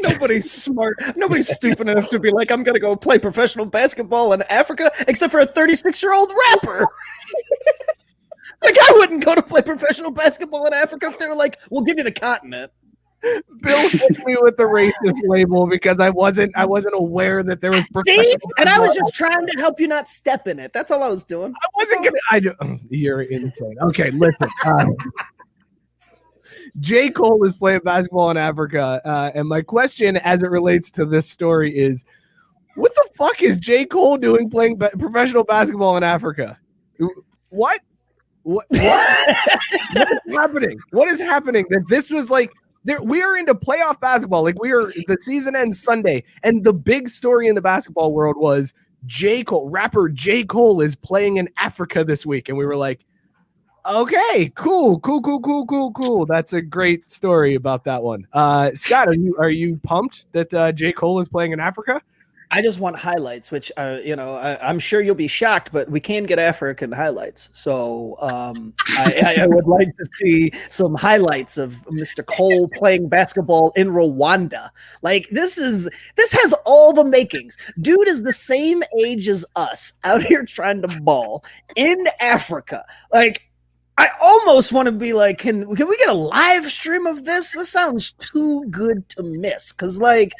Nobody's smart. Nobody's stupid enough to be like, I'm gonna go play professional basketball in Africa, except for a 36-year-old rapper. Like I wouldn't go to play professional basketball in Africa if they were like, "We'll give you the continent." Bill hit me with the racist label because I wasn't aware that there was See, professional and I was basketball. just trying to help you not step in it. That's all I was doing. I wasn't gonna. You're insane. Okay, listen. J. Cole is playing basketball in Africa, and my question, as it relates to this story, is: what the fuck is J. Cole doing playing professional basketball in Africa? What? What is happening? What is happening? That this was like. We are into playoff basketball. Like the season ends Sunday, and the big story in the basketball world was J. Cole, rapper J. Cole, is playing in Africa this week, and we were like, okay, cool. That's a great story about that one. Scott, are you pumped that J. Cole is playing in Africa? I just want highlights, which I'm sure you'll be shocked, but we can get African highlights. So I would like to see some highlights of Mr. Cole playing basketball in Rwanda. Like this has all the makings. Dude is the same age as us out here trying to ball in Africa. Like I almost want to be like, can we get a live stream of this? This sounds too good to miss. Cause like,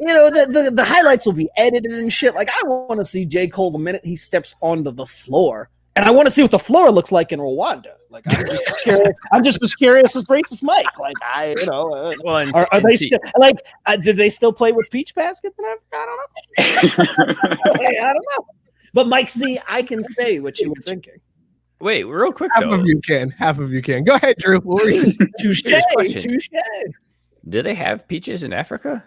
you know, the highlights will be edited and shit. Like, I want to see J. Cole the minute he steps onto the floor. And I want to see what the floor looks like in Rwanda. Like, I'm just as curious. I'm just as curious as Racist Mike. Like, Well, and, are and they see- still like? Did they still play with peach baskets? In Africa? I don't know. I don't know. But Mike Z, I can say what you were thinking. wait, real quick Half though. of you can. Half of you can. Go ahead, Drew. What were you- Touche, Serious question. touche. Do they have peaches in Africa?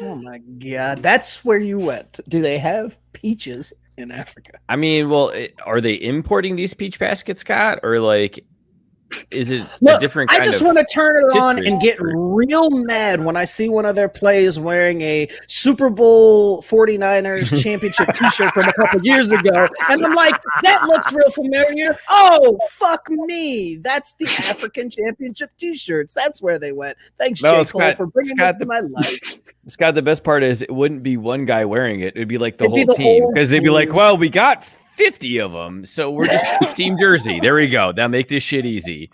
Oh my god, that's where you went. Do they have peaches in Africa? I mean, well, are they importing these peach baskets, Scott, or like, is it a Look, different I kind just of? want to turn it on citrus and get fruit? real mad when I see one of their players wearing a Super Bowl 49ers championship t-shirt from a couple years ago. And I'm like, that looks real familiar. Oh, fuck me. That's the African championship t-shirts. That's where they went. Thanks, No, J. Cole, Scott- for bringing Scott, it to my life. Scott, the best part is it wouldn't be one guy wearing it. It'd be like the It'd be whole the team whole because they'd be like, team. well, we got 50 of them, so we're just team jersey. There we go. That'll make this shit easy.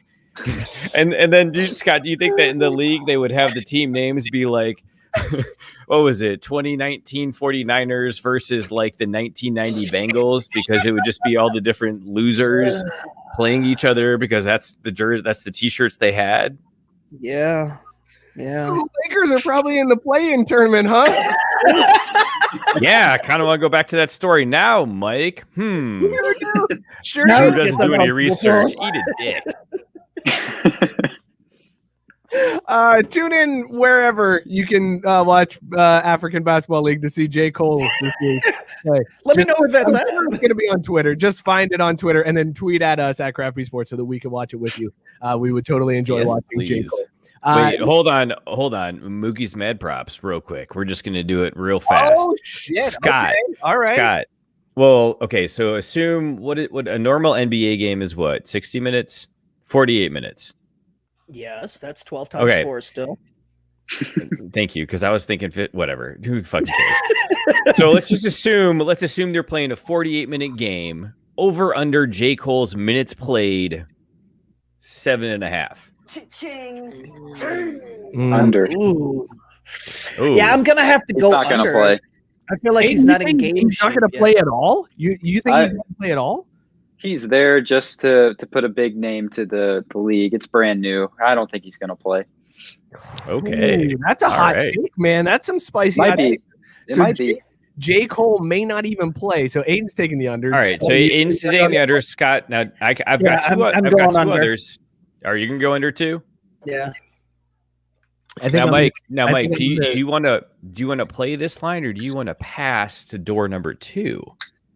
and then, Scott, do you think that in the league they would have the team names be like, what was it, 2019 49ers versus like the 1990 Bengals, because it would just be all the different losers playing each other because that's the jersey, that's the t-shirts they had. Yeah. So Yeah. the Lakers are probably in the play-in tournament, huh? Yeah, I kind of want to go back to that story now, Mike. Sure. Now Who let's get doesn't that do any on research? before. Eat a dick. Tune in wherever you can watch African Basketball League to see J. Cole this week. Play. Let me know where that's I'm at. sure it's going to be on Twitter. Just find it on Twitter and then tweet at us at Crappy Sports so that we can watch it with you. We would totally enjoy Yes, watching J. please. Cole. Wait, hold on. Mookie's Mad Props, real quick. We're just gonna do it real fast. Oh shit, Scott. Okay. All right. Scott. Well, okay. So assume what a normal NBA game is. What, 60 minutes, 48 minutes. Yes, that's 12 times Okay. 4 still. Thank you, because I was thinking whatever. Who fucking cares? So let's assume they're playing a 48-minute game. Over under J. Cole's minutes played 7.5. Under. Ooh. Ooh. Yeah, I'm gonna have to He's go not gonna under. play. I feel like Hey, he's you not in think game He's not shape going to yet. play at all. You think I- he's going to play at all? He's there just to put a big name to the league. It's brand new. I don't think he's going to play. Okay. Ooh, that's a All hot right. take, man. That's some spicy. Might hot be. take. It So might be. J. Cole may not even play. So Aiden's taking the under. All right. So Aiden's sitting the under. Scott. Now I've got Yeah, two. I'm I've going got two under. others. Are you gonna go under two? Yeah. I think Now, I'm- Mike. I Mike. think Do I'm gonna- you want to play this line, or do you want to pass to door number 2?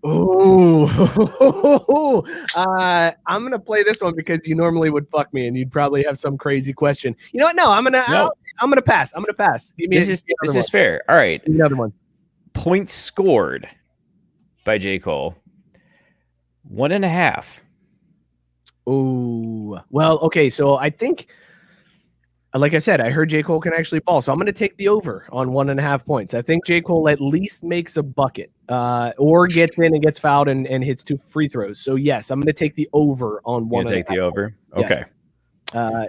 Ooh. I'm gonna play this one because you normally would fuck me and you'd probably have some crazy question. You know what? No, I'm gonna pass. I'm gonna pass. Give me This is fair. All right. Give me another one. Points scored by J. Cole. 1.5. Ooh. Well, okay. So I think, like I said, I heard J. Cole can actually ball. So I'm going to take the over on 1.5 points. I think J. Cole at least makes a bucket or gets in and gets fouled and hits 2 free throws. So, yes, I'm going to take the over on You 1. gonna take the over? Yes. Okay.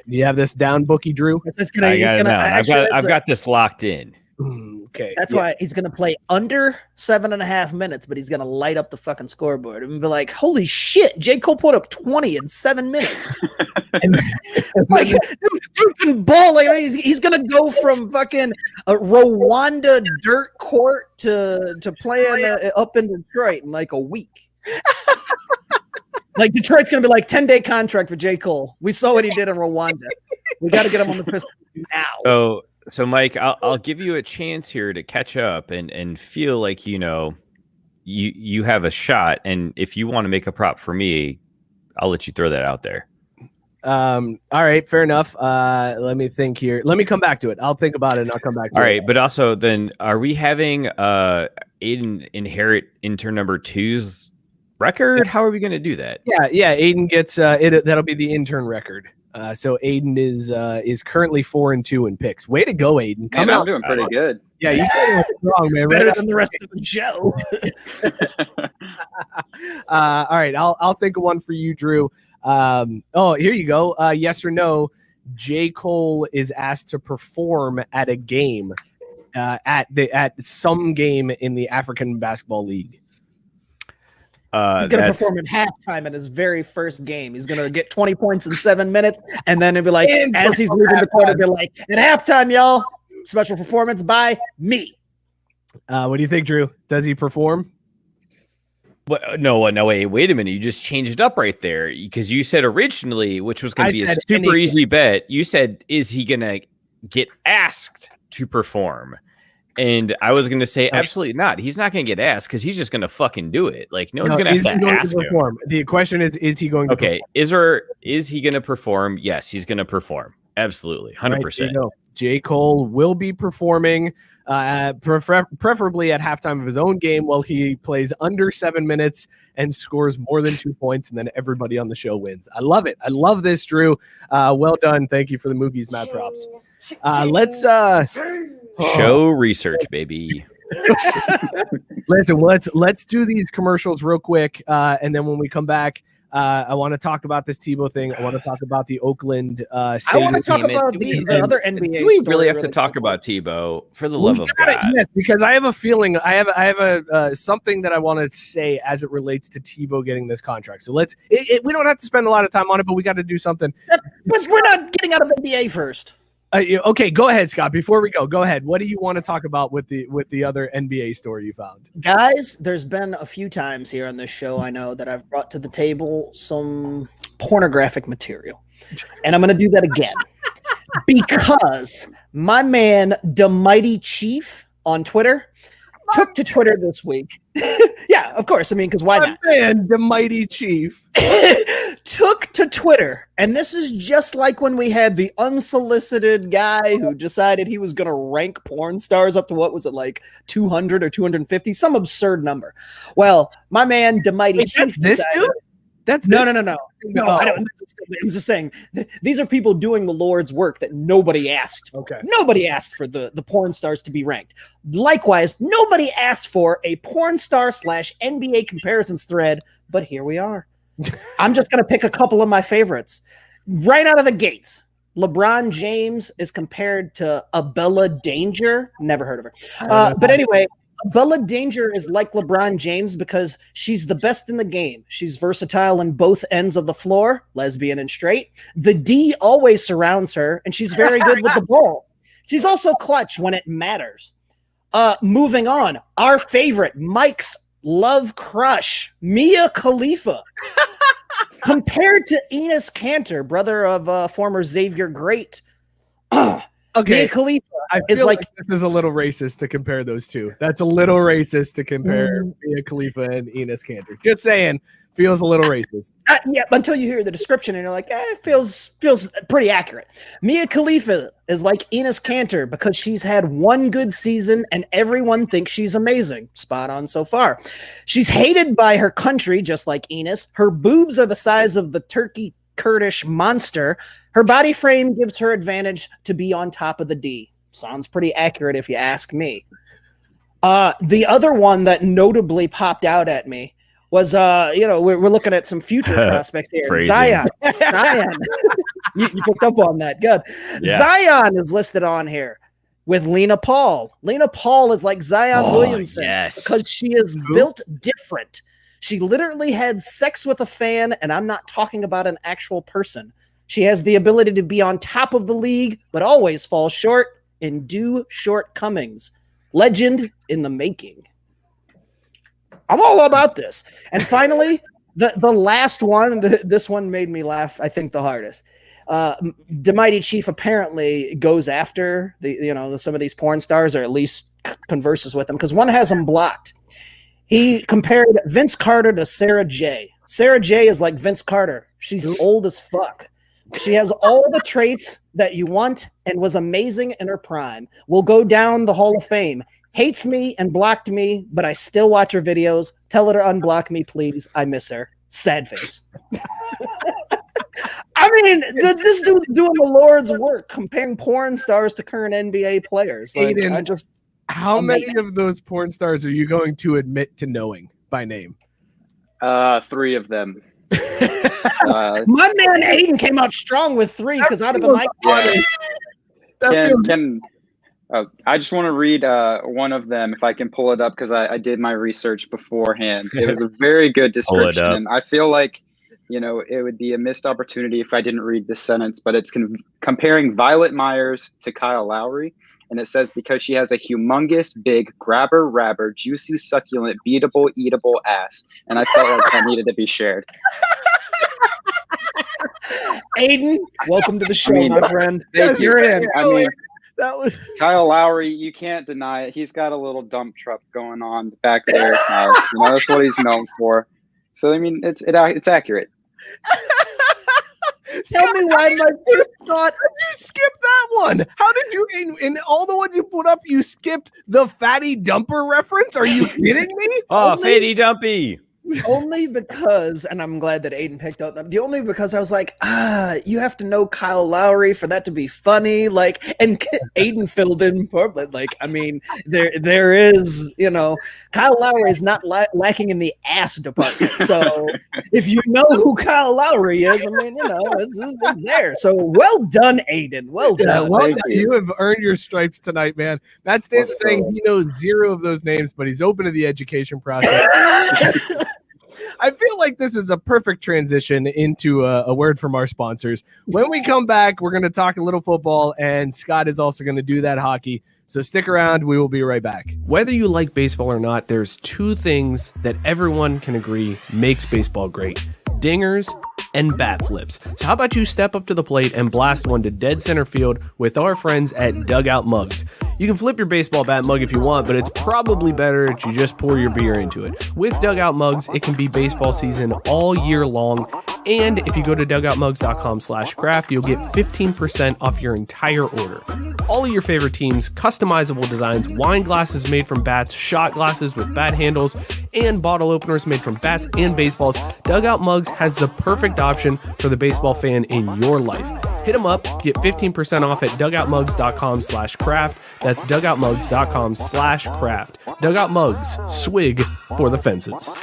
Do you have this down, Bookie Drew? It's gonna, I he's got it gonna, now. actually, I've got this locked in. Okay. that's yeah. why he's gonna play under 7.5 minutes, but he's gonna light up the fucking scoreboard and be like, "Holy shit! J. Cole put up 20 in 7 minutes." Like, dude can ball. Like he's gonna go from fucking a Rwanda dirt court to playing up in Detroit in like a week. Like Detroit's gonna be like 10-day contract for J. Cole. We saw what he did in Rwanda. We got to get him on the Pistons now. So Mike, I'll give you a chance here to catch up and feel like you have a shot. And if you want to make a prop for me, I'll let you throw that out there. All right, fair enough. Let me think here. Let me come back to it. I'll think about it and I'll come back to All it. right, but also then, are we having Aiden inherit intern number 2's record? How are we going to do that? Yeah. Aiden gets it. That'll be the intern record. So Aiden is currently 4-2 in picks. Way to go, Aiden! Man, I'm doing pretty good. Yeah, you said it wrong, man. Better Right than the rest of the show. all right, I'll think of one for you, Drew. Here you go. Yes or no? J. Cole is asked to perform at a game, at some game in the African Basketball League. He's going to perform at halftime in his very first game. He's going to get 20 points in 7 minutes, and then it'll be like, as he's leaving the court, it'll be like, at halftime, y'all, special performance by me. What do you think, Drew? Does he perform? No, wait a minute. You just changed it up right there because you said originally, which was going to be a super easy bet. You said, is he going to get asked to perform? And I was going to say, absolutely not. He's not going to get asked because he's just going to fucking do it. Like, no one's going to have to ask him. The question is he going to perform? Is he going to perform? Yes, he's going to perform. Absolutely. 100%. Right, J. Cole will be performing preferably at halftime of his own game while he plays under 7 minutes and scores more than 2 points, and then everybody on the show wins. I love it. I love this, Drew. Well done. Thank you for the Moogie's Mad Props. Let's show research, baby. Listen, let's do these commercials real quick, and then when we come back, I want to talk about this Tebow thing. I want to talk about the Oakland I want to talk about the other NBA. Do we really have to talk about Tebow? For the love of God, yes, because I have a feeling. I have a something that I want to say as it relates to Tebow getting this contract. So let's. We don't have to spend a lot of time on it, but we got to do something. But we're not getting out of NBA first. Okay, go ahead, Scott. Before we go ahead. What do you want to talk about with the other NBA story you found? Guys, there's been a few times here on this show, I know, that I've brought to the table some pornographic material. And I'm going to do that again. Because my man, the Mighty Chief on Twitter, took to Twitter this week. Yeah, of course. I mean, because why not? Man, the Mighty Chief took to Twitter, and this is just like when we had the unsolicited guy who decided he was going to rank porn stars up to, what was it, like 200 or 250, some absurd number. Well, my man, the Mighty Chief, this dude? That's no. I don't. I'm just saying these are people doing the Lord's work that nobody asked for. Okay. Nobody asked for the porn stars to be ranked. Likewise, nobody asked for a porn star / NBA comparisons thread, but here we are. I'm just going to pick a couple of my favorites. Right out of the gates, LeBron James is compared to Abella Danger. Never heard of her. But anyway, Abella Danger is like LeBron James because she's the best in the game. She's versatile in both ends of the floor, lesbian and straight. The D always surrounds her, and she's very good with the ball. She's also clutch when it matters. Moving on, our favorite, Mike's love crush, Mia Khalifa. Compared to Enes Kanter, brother of former Xavier Great. Okay, Mia Khalifa I feel like this is a little racist to compare those two. That's a little racist to compare Mia Khalifa and Enes Kanter. Just saying, feels a little racist. Yeah, until you hear the description and you're like, it feels pretty accurate. Mia Khalifa is like Enes Kanter because she's had one good season and everyone thinks she's amazing. Spot on so far. She's hated by her country, just like Enes. Her boobs are the size of the Turkey Kurdish monster. Her body frame gives her advantage to be on top of the D. Sounds pretty accurate if you ask me. The other one that notably popped out at me was, we're looking at some future prospects here. Zion. You picked up on that. Good. Yeah. Zion is listed on here with Lena Paul. Lena Paul is like Zion Williamson because she is built different. She literally had sex with a fan, and I'm not talking about an actual person. She has the ability to be on top of the league, but always fall short in due shortcomings. Legend in the making. I'm all about this. And finally, the last one, this one made me laugh, I think, the hardest. The Mighty Chief apparently goes after some of these porn stars, or at least converses with them, because one has them blocked. He compared Vince Carter to Sarah J. Sarah J is like Vince Carter. She's old as fuck. She has all the traits that you want and was amazing in her prime. Will go down the Hall of Fame. Hates me and blocked me, but I still watch her videos. Tell her to unblock me, please. I miss her. Sad face. I mean, this dude's doing the Lord's work, comparing porn stars to current NBA players. Like, Aiden, how many of those porn stars are you going to admit to knowing by name? 3 of them. My man Aiden came out strong with 3 because out of the mic. I just want to read one of them if I can pull it up because I did my research beforehand. It was a very good description, and I feel like it would be a missed opportunity if I didn't read this sentence. But it's comparing Violet Myers to Kyle Lowry, and it says because she has a humongous, big, grabber, juicy, succulent, beatable, eatable ass, and I felt like that needed to be shared. Aiden, welcome to the show, my friend. Yes, You're in. I mean, That was Kyle Lowry, you can't deny it. He's got a little dump truck going on back there. That's what he's known for. So I mean, it's accurate. Tell me why my first thought. How did you skip that one? How did you in all the ones you put up? You skipped the fatty dumper reference? Are you kidding me? Oh, fatty dumpy. Only because, and I'm glad that Aiden picked up the only because I was like, you have to know Kyle Lowry for that to be funny. Like, and Aiden filled in Portland. Like, I mean, there is, Kyle Lowry is not lacking in the ass department. So if you know who Kyle Lowry is, I mean, it's there. So well done, Aiden. Well done. Well done. You have earned your stripes tonight, man. Matt Stanton saying he knows 0 of those names, but he's open to the education process. I feel like this is a perfect transition into a word from our sponsors. When we come back, we're going to talk a little football, and Scott is also going to do that hockey. So stick around. We will be right back. Whether you like baseball or not, there's 2 things that everyone can agree makes baseball great: dingers and bat flips. So how about you step up to the plate and blast one to dead center field with our friends at Dugout Mugs. You can flip your baseball bat mug if you want, but it's probably better if you just pour your beer into it. With Dugout Mugs, it can be baseball season all year long. And if you go to dugoutmugs.com/craft, you'll get 15% off your entire order. All of your favorite teams, customizable designs, wine glasses made from bats, shot glasses with bat handles, and bottle openers made from bats and baseballs. Dugout Mugs has the perfect option for the baseball fan in your life. Hit them up, get 15% off at dugoutmugs.com/craft. That's dugoutmugs.com/craft. Dugout Mugs, swig for the fences.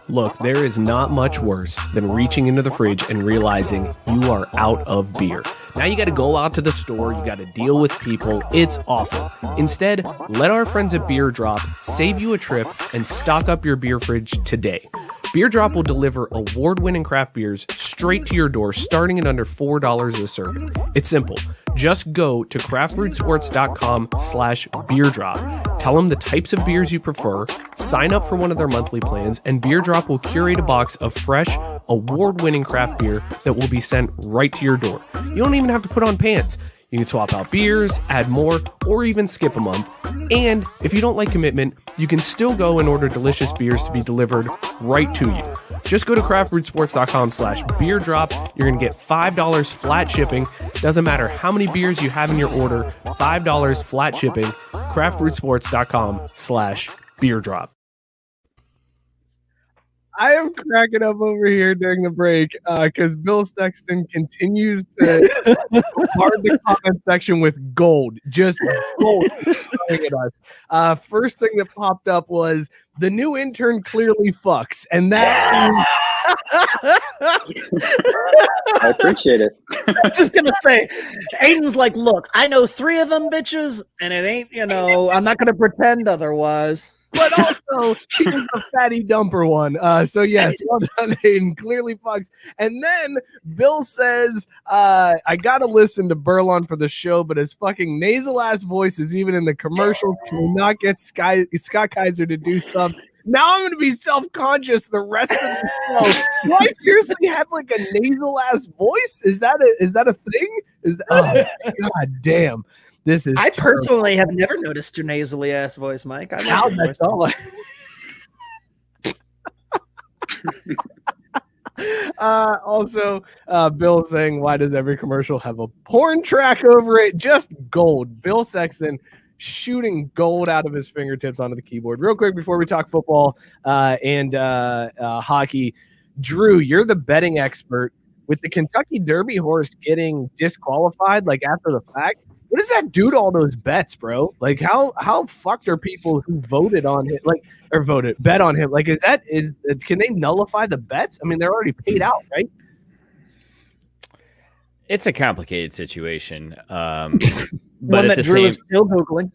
Look, there is not much worse than reaching into the fridge and realizing you are out of beer. Now you got to go out to the store, you got to deal with people. It's awful. Instead, let our friends at Beer Drop save you a trip and stock up your beer fridge today. Beer Drop will deliver award-winning craft beers straight to your door, starting at under $4 a serving. It's simple. Just go to craftrootsports.com/beerdrop. Tell them the types of beers you prefer, sign up for one of their monthly plans, and Beer Drop will curate a box of fresh, award-winning craft beer that will be sent right to your door. You don't even have to put on pants. You can swap out beers, add more, or even skip a month. And if you don't like commitment, you can still go and order delicious beers to be delivered right to you. Just go to craftrootsports.com/beerdrop. You're going to get $5 flat shipping. Doesn't matter how many beers you have in your order, $5 flat shipping. craftrootsports.com/beerdrop. I am cracking up over here during the break because Bill Sexton continues to bombard the comment section with gold. Just gold coming at us. First thing that popped up was the new intern clearly fucks. And that is... I appreciate it. I was just going to say, Aiden's like, look, I know 3 of them bitches, and it ain't, I'm not going to pretend otherwise. But also, he was the fatty dumper one. So, yes, well done, Aiden. Clearly fucks. And then Bill says, I got to listen to Burlon for the show, but his fucking nasal-ass voice is even in the commercials. Can we not get Scott Kaiser to do something? Now I'm going to be self-conscious the rest of the show. Do I seriously have like a nasal-ass voice? Is that a thing? Oh, God damn. This is. I personally have never noticed your nasally ass voice, Mike. I now that's all. Also, Bill saying, "Why does every commercial have a porn track over it?" Just gold. Bill Sexton shooting gold out of his fingertips onto the keyboard. Real quick before we talk football and hockey, Drew, you're the betting expert. With the Kentucky Derby horse getting disqualified like after the fact. What does that do to all those bets, bro? Like, how fucked are people who voted on him, bet on him? Like, can they nullify the bets? I mean, they're already paid out, right? It's a complicated situation. But One at that the Drew same, is still Googling.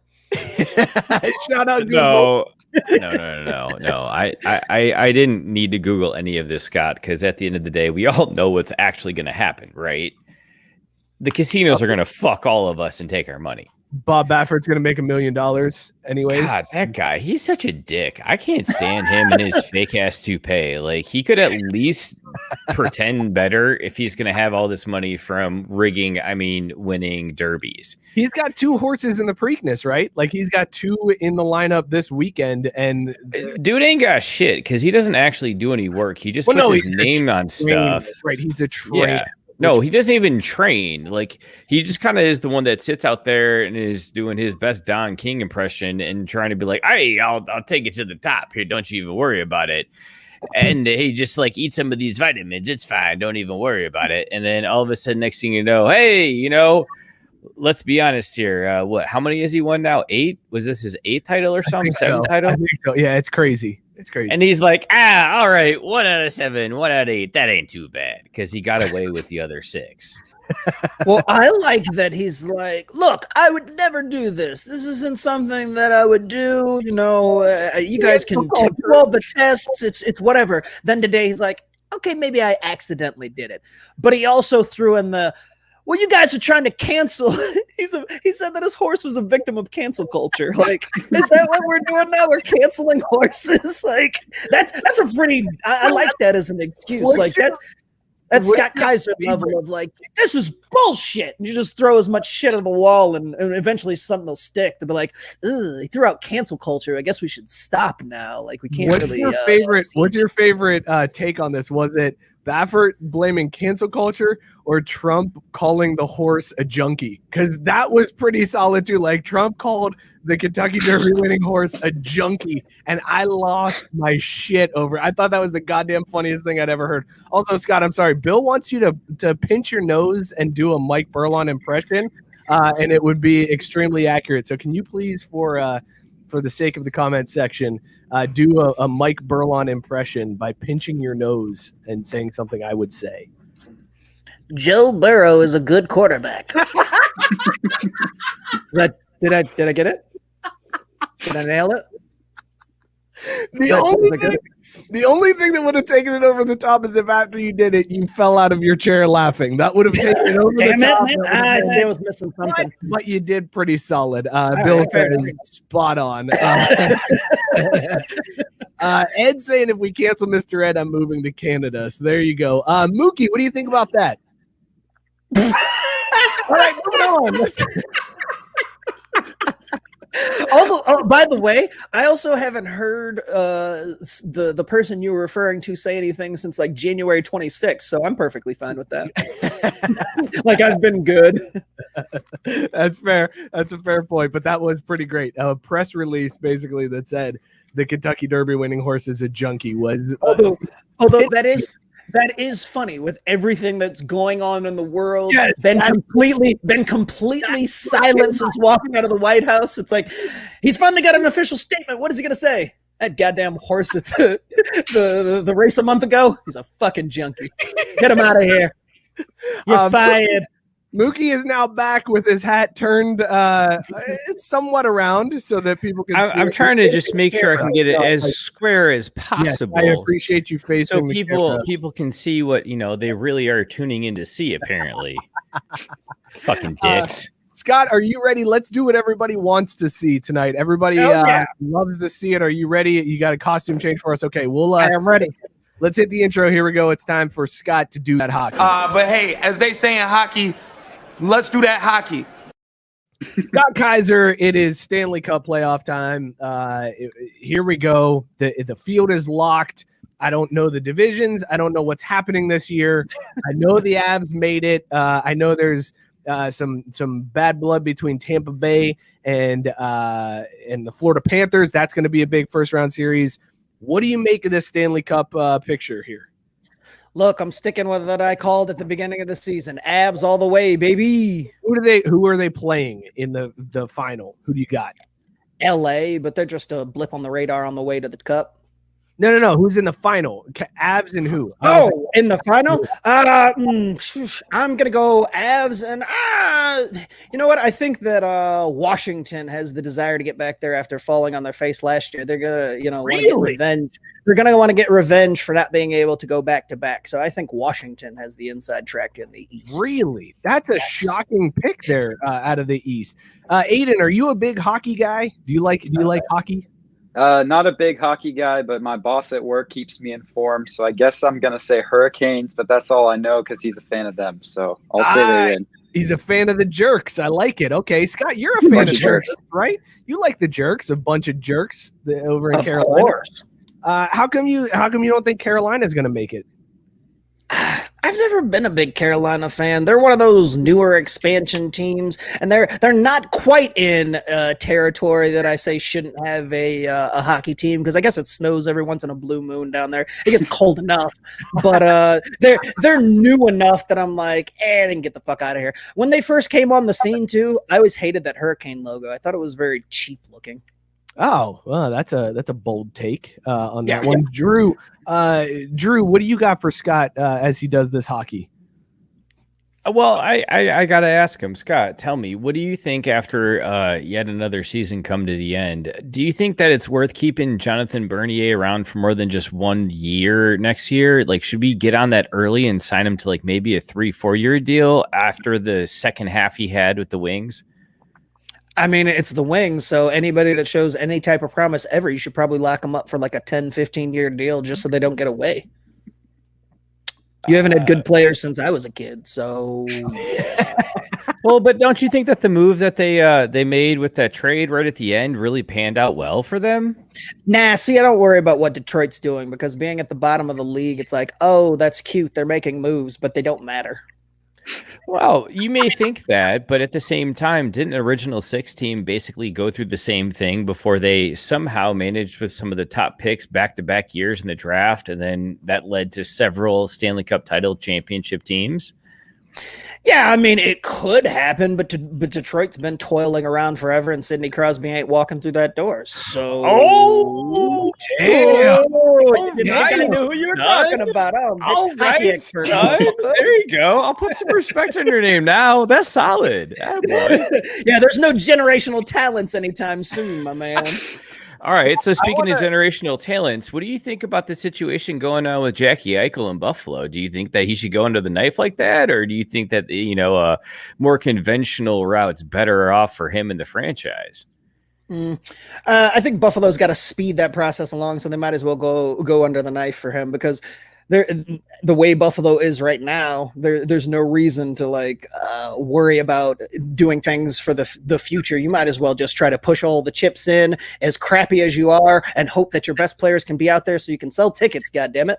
Shout out Google. No. I didn't need to Google any of this, Scott, because at the end of the day, we all know what's actually going to happen, right? The casinos are going to fuck all of us and take our money. Bob Baffert's going to make $1 million anyways. God, that guy, he's such a dick. I can't stand him and his fake ass toupee. Like, he could at least pretend better if he's going to have all this money from winning derbies. He's got 2 horses in the Preakness, right? Like, he's got 2 in the lineup this weekend. And dude ain't got shit because he doesn't actually do any work. He just puts his name on stuff. Right, he's a trainer. Yeah. No, he doesn't even train. Like, he just kind of is the one that sits out there and is doing his best Don King impression and trying to be like, "Hey, I'll take it to the top here. Don't you even worry about it." And he just like, eat some of these vitamins. It's fine. Don't even worry about it. And then all of a sudden, next thing you know, hey, let's be honest here. How many has he won now? 8? Was this his 8th title or something? 7th title? I think so. Yeah, it's crazy. It's crazy. And he's like, all right, 1 out of 7, 1 out of 8. That ain't too bad because he got away with the other 6. Well, I like that he's like, look, I would never do this. This isn't something that I would do. You guys can do all the tests. It's whatever. Then today he's like, okay, maybe I accidentally did it. But he also threw in well, you guys are trying to cancel. He said that his horse was a victim of cancel culture. Like, is that what we're doing now? We're canceling horses. Like, that's a pretty. I like that as an excuse. That's Scott Kaiser level of like, this is bullshit. And you just throw as much shit at the wall, and eventually something will stick. They'll be like, ugh, he threw out cancel culture. I guess we should stop now. Like, we can't really. What's your favorite take on this? Was it Baffert blaming cancel culture or Trump calling the horse a junkie? Because that was pretty solid too. Like, Trump called the Kentucky Derby winning horse a junkie, and I lost my shit over it. I thought that was the goddamn funniest thing I'd ever heard. Also, Scott, I'm sorry, Bill wants you to pinch your nose and do a Mike Burlon impression, and it would be extremely accurate. So can you please, for the sake of the comment section, do a Mike Burlon impression by pinching your nose and saying something I would say? Joe Burrow is a good quarterback. Did I get it? Did I nail it? The only thing that would have taken it over the top is if after you did it, you fell out of your chair laughing. That would have taken it over the top. I still was missing something. But you did pretty solid. Bill is spot on. Ed saying if we cancel Mr. Ed, I'm moving to Canada. So there you go. Mookie, what do you think about that? All right, moving on. By the way, I also haven't heard the person you were referring to say anything since like January 26th, so I'm perfectly fine with that. Like, I've been good. That's fair. That's a fair point, but that was pretty great. A press release basically that said the Kentucky Derby winning horse is a junkie was although that is funny with everything that's going on in the world. Yes, been completely silent since walking out of the White House. It's like, he's finally got an official statement. What is he gonna say? That goddamn horse at the race a month ago, he's a fucking junkie. Get him out of here. You're fired. Mookie is now back with his hat turned somewhat around so that people can see. I'm trying to just make sure I can get it as square as possible. Yes, I appreciate you facing so people can see what they really are tuning in to see, apparently. Fucking dicks. Scott, are you ready? Let's do what everybody wants to see tonight. Everybody loves to see it. Are you ready? You got a costume change for us? Okay, I am ready. Let's hit the intro. Here we go. It's time for Scott to do that hockey. But hey, as they say in hockey, let's do that hockey. Scott Kaiser, it is Stanley Cup playoff time. Here we go. The field is locked. I don't know the divisions. I don't know what's happening this year. I know the Avs made it. I know there's some bad blood between Tampa Bay and the Florida Panthers. That's going to be a big first round series. What do you make of this Stanley Cup picture here? Look, I'm sticking with what I called at the beginning of the season. Avs all the way, baby. Who are they playing in the final? Who do you got? LA, but they're just a blip on the radar on the way to the cup. No. Who's in the final? Avs and who? In the final? I'm gonna go Avs, and you know what? I think that Washington has the desire to get back there after falling on their face last year. They're gonna, want to get revenge. They're gonna want to get revenge for not being able to go back to back. So I think Washington has the inside track in the East. Really? That's a shocking pick there out of the East. Aiden, are you a big hockey guy? Do you like hockey? Not a big hockey guy, but my boss at work keeps me informed. So I guess I'm going to say Hurricanes, but that's all I know because he's a fan of them. So I'll say they win. He's a fan of the Jerks. I like it. Okay, Scott, you're a fan of Jerks, right? You like the Jerks, a bunch of jerks over in Carolina. Of course. How come you don't think Carolina's going to make it? I've never been a big Carolina fan. They're one of those newer expansion teams, and they're not quite in territory that I say shouldn't have a hockey team, because I guess it snows every once in a blue moon down there. It gets cold enough, but they're new enough that I'm like, they can get the fuck out of here. When they first came on the scene too, I always hated that Hurricane logo. I thought it was very cheap looking. Oh, well, that's a bold take on that one. Drew, what do you got for Scott as he does this hockey? Well, I got to ask him, Scott, tell me, what do you think after yet another season come to the end? Do you think that it's worth keeping Jonathan Bernier around for more than just 1 year next year? Like, should we get on that early and sign him to like maybe a 3-4 year deal after the second half he had with the Wings? I mean, it's the Wings, so anybody that shows any type of promise ever, you should probably lock them up for like a 10, 15-year deal just so they don't get away. You haven't had good players since I was a kid, so yeah. Well, but don't you think that the move that they made with that trade right at the end really panned out well for them? Nah, see, I don't worry about what Detroit's doing, because being at the bottom of the league, it's like, oh, that's cute. They're making moves, but they don't matter. Well, you may think that, but at the same time, didn't the original 6 team basically go through the same thing before they somehow managed with some of the top picks back-to-back years in the draft, and then that led to several Stanley Cup title championship teams? Yeah, I mean, it could happen, but Detroit's been toiling around forever, and Sidney Crosby ain't walking through that door. So, damn! I knew who you were talking about. All right, there you go. I'll put some respect on your name now. That's solid. Yeah, there's no generational talents anytime soon, my man. All right, so speaking of generational talents, what do you think about the situation going on with Jackie Eichel in Buffalo? Do you think that he should go under the knife like that, or do you think that more conventional route's better off for him in the franchise? I think Buffalo's got to speed that process along, so they might as well go under the knife for him, because the way Buffalo is right now, there's no reason to worry about doing things for the future. You might as well just try to push all the chips in, as crappy as you are, and hope that your best players can be out there so you can sell tickets. God damn it!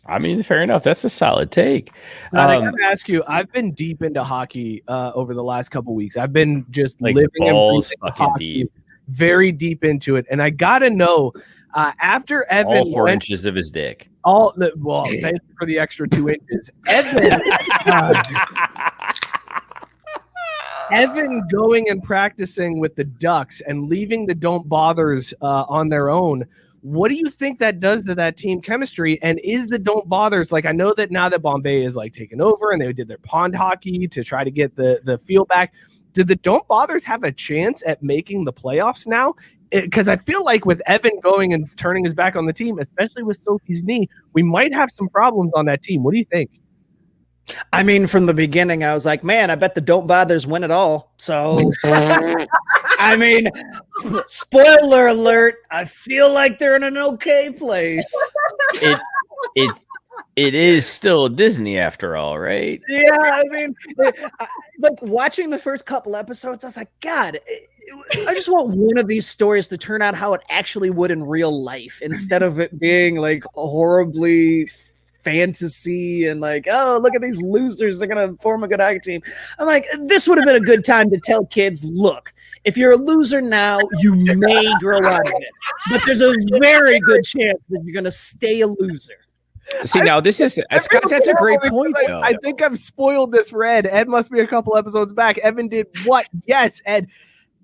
I mean, fair enough. That's a solid take. I gotta ask you, I've been deep into hockey over the last couple weeks. I've been just living and breathing hockey, very deep into it, and I gotta know. After Evan, all 4 inches of his dick. Thank you for the extra 2 inches. Evan going and practicing with the Ducks and leaving the Don't Bothers on their own. What do you think that does to that team chemistry? And is the Don't Bothers, like, I know that now that Bombay is like taken over and they did their pond hockey to try to get the feel back. Did the Don't Bothers have a chance at making the playoffs now? Because I feel like with Evan going and turning his back on the team, especially with Sophie's knee, we might have some problems on that team. What do you think? I mean, from the beginning, I was like, man, I bet the Don't Bothers win it all. So, I mean, spoiler alert, I feel like they're in an okay place. It is still Disney after all, right? Yeah, I mean, like watching the first couple episodes, I was like, God, I just want one of these stories to turn out how it actually would in real life, instead of it being like horribly fantasy and like, oh, look at these losers, they're gonna form a good hockey team. I'm like, this would have been a good time to tell kids, look, if you're a loser now, you may grow out of it, but there's a very good chance that you're gonna stay a loser. See, now this is that's a great point, though. I think I've spoiled this for Ed. Ed must be a couple episodes back. Evan did what? Yes, Ed.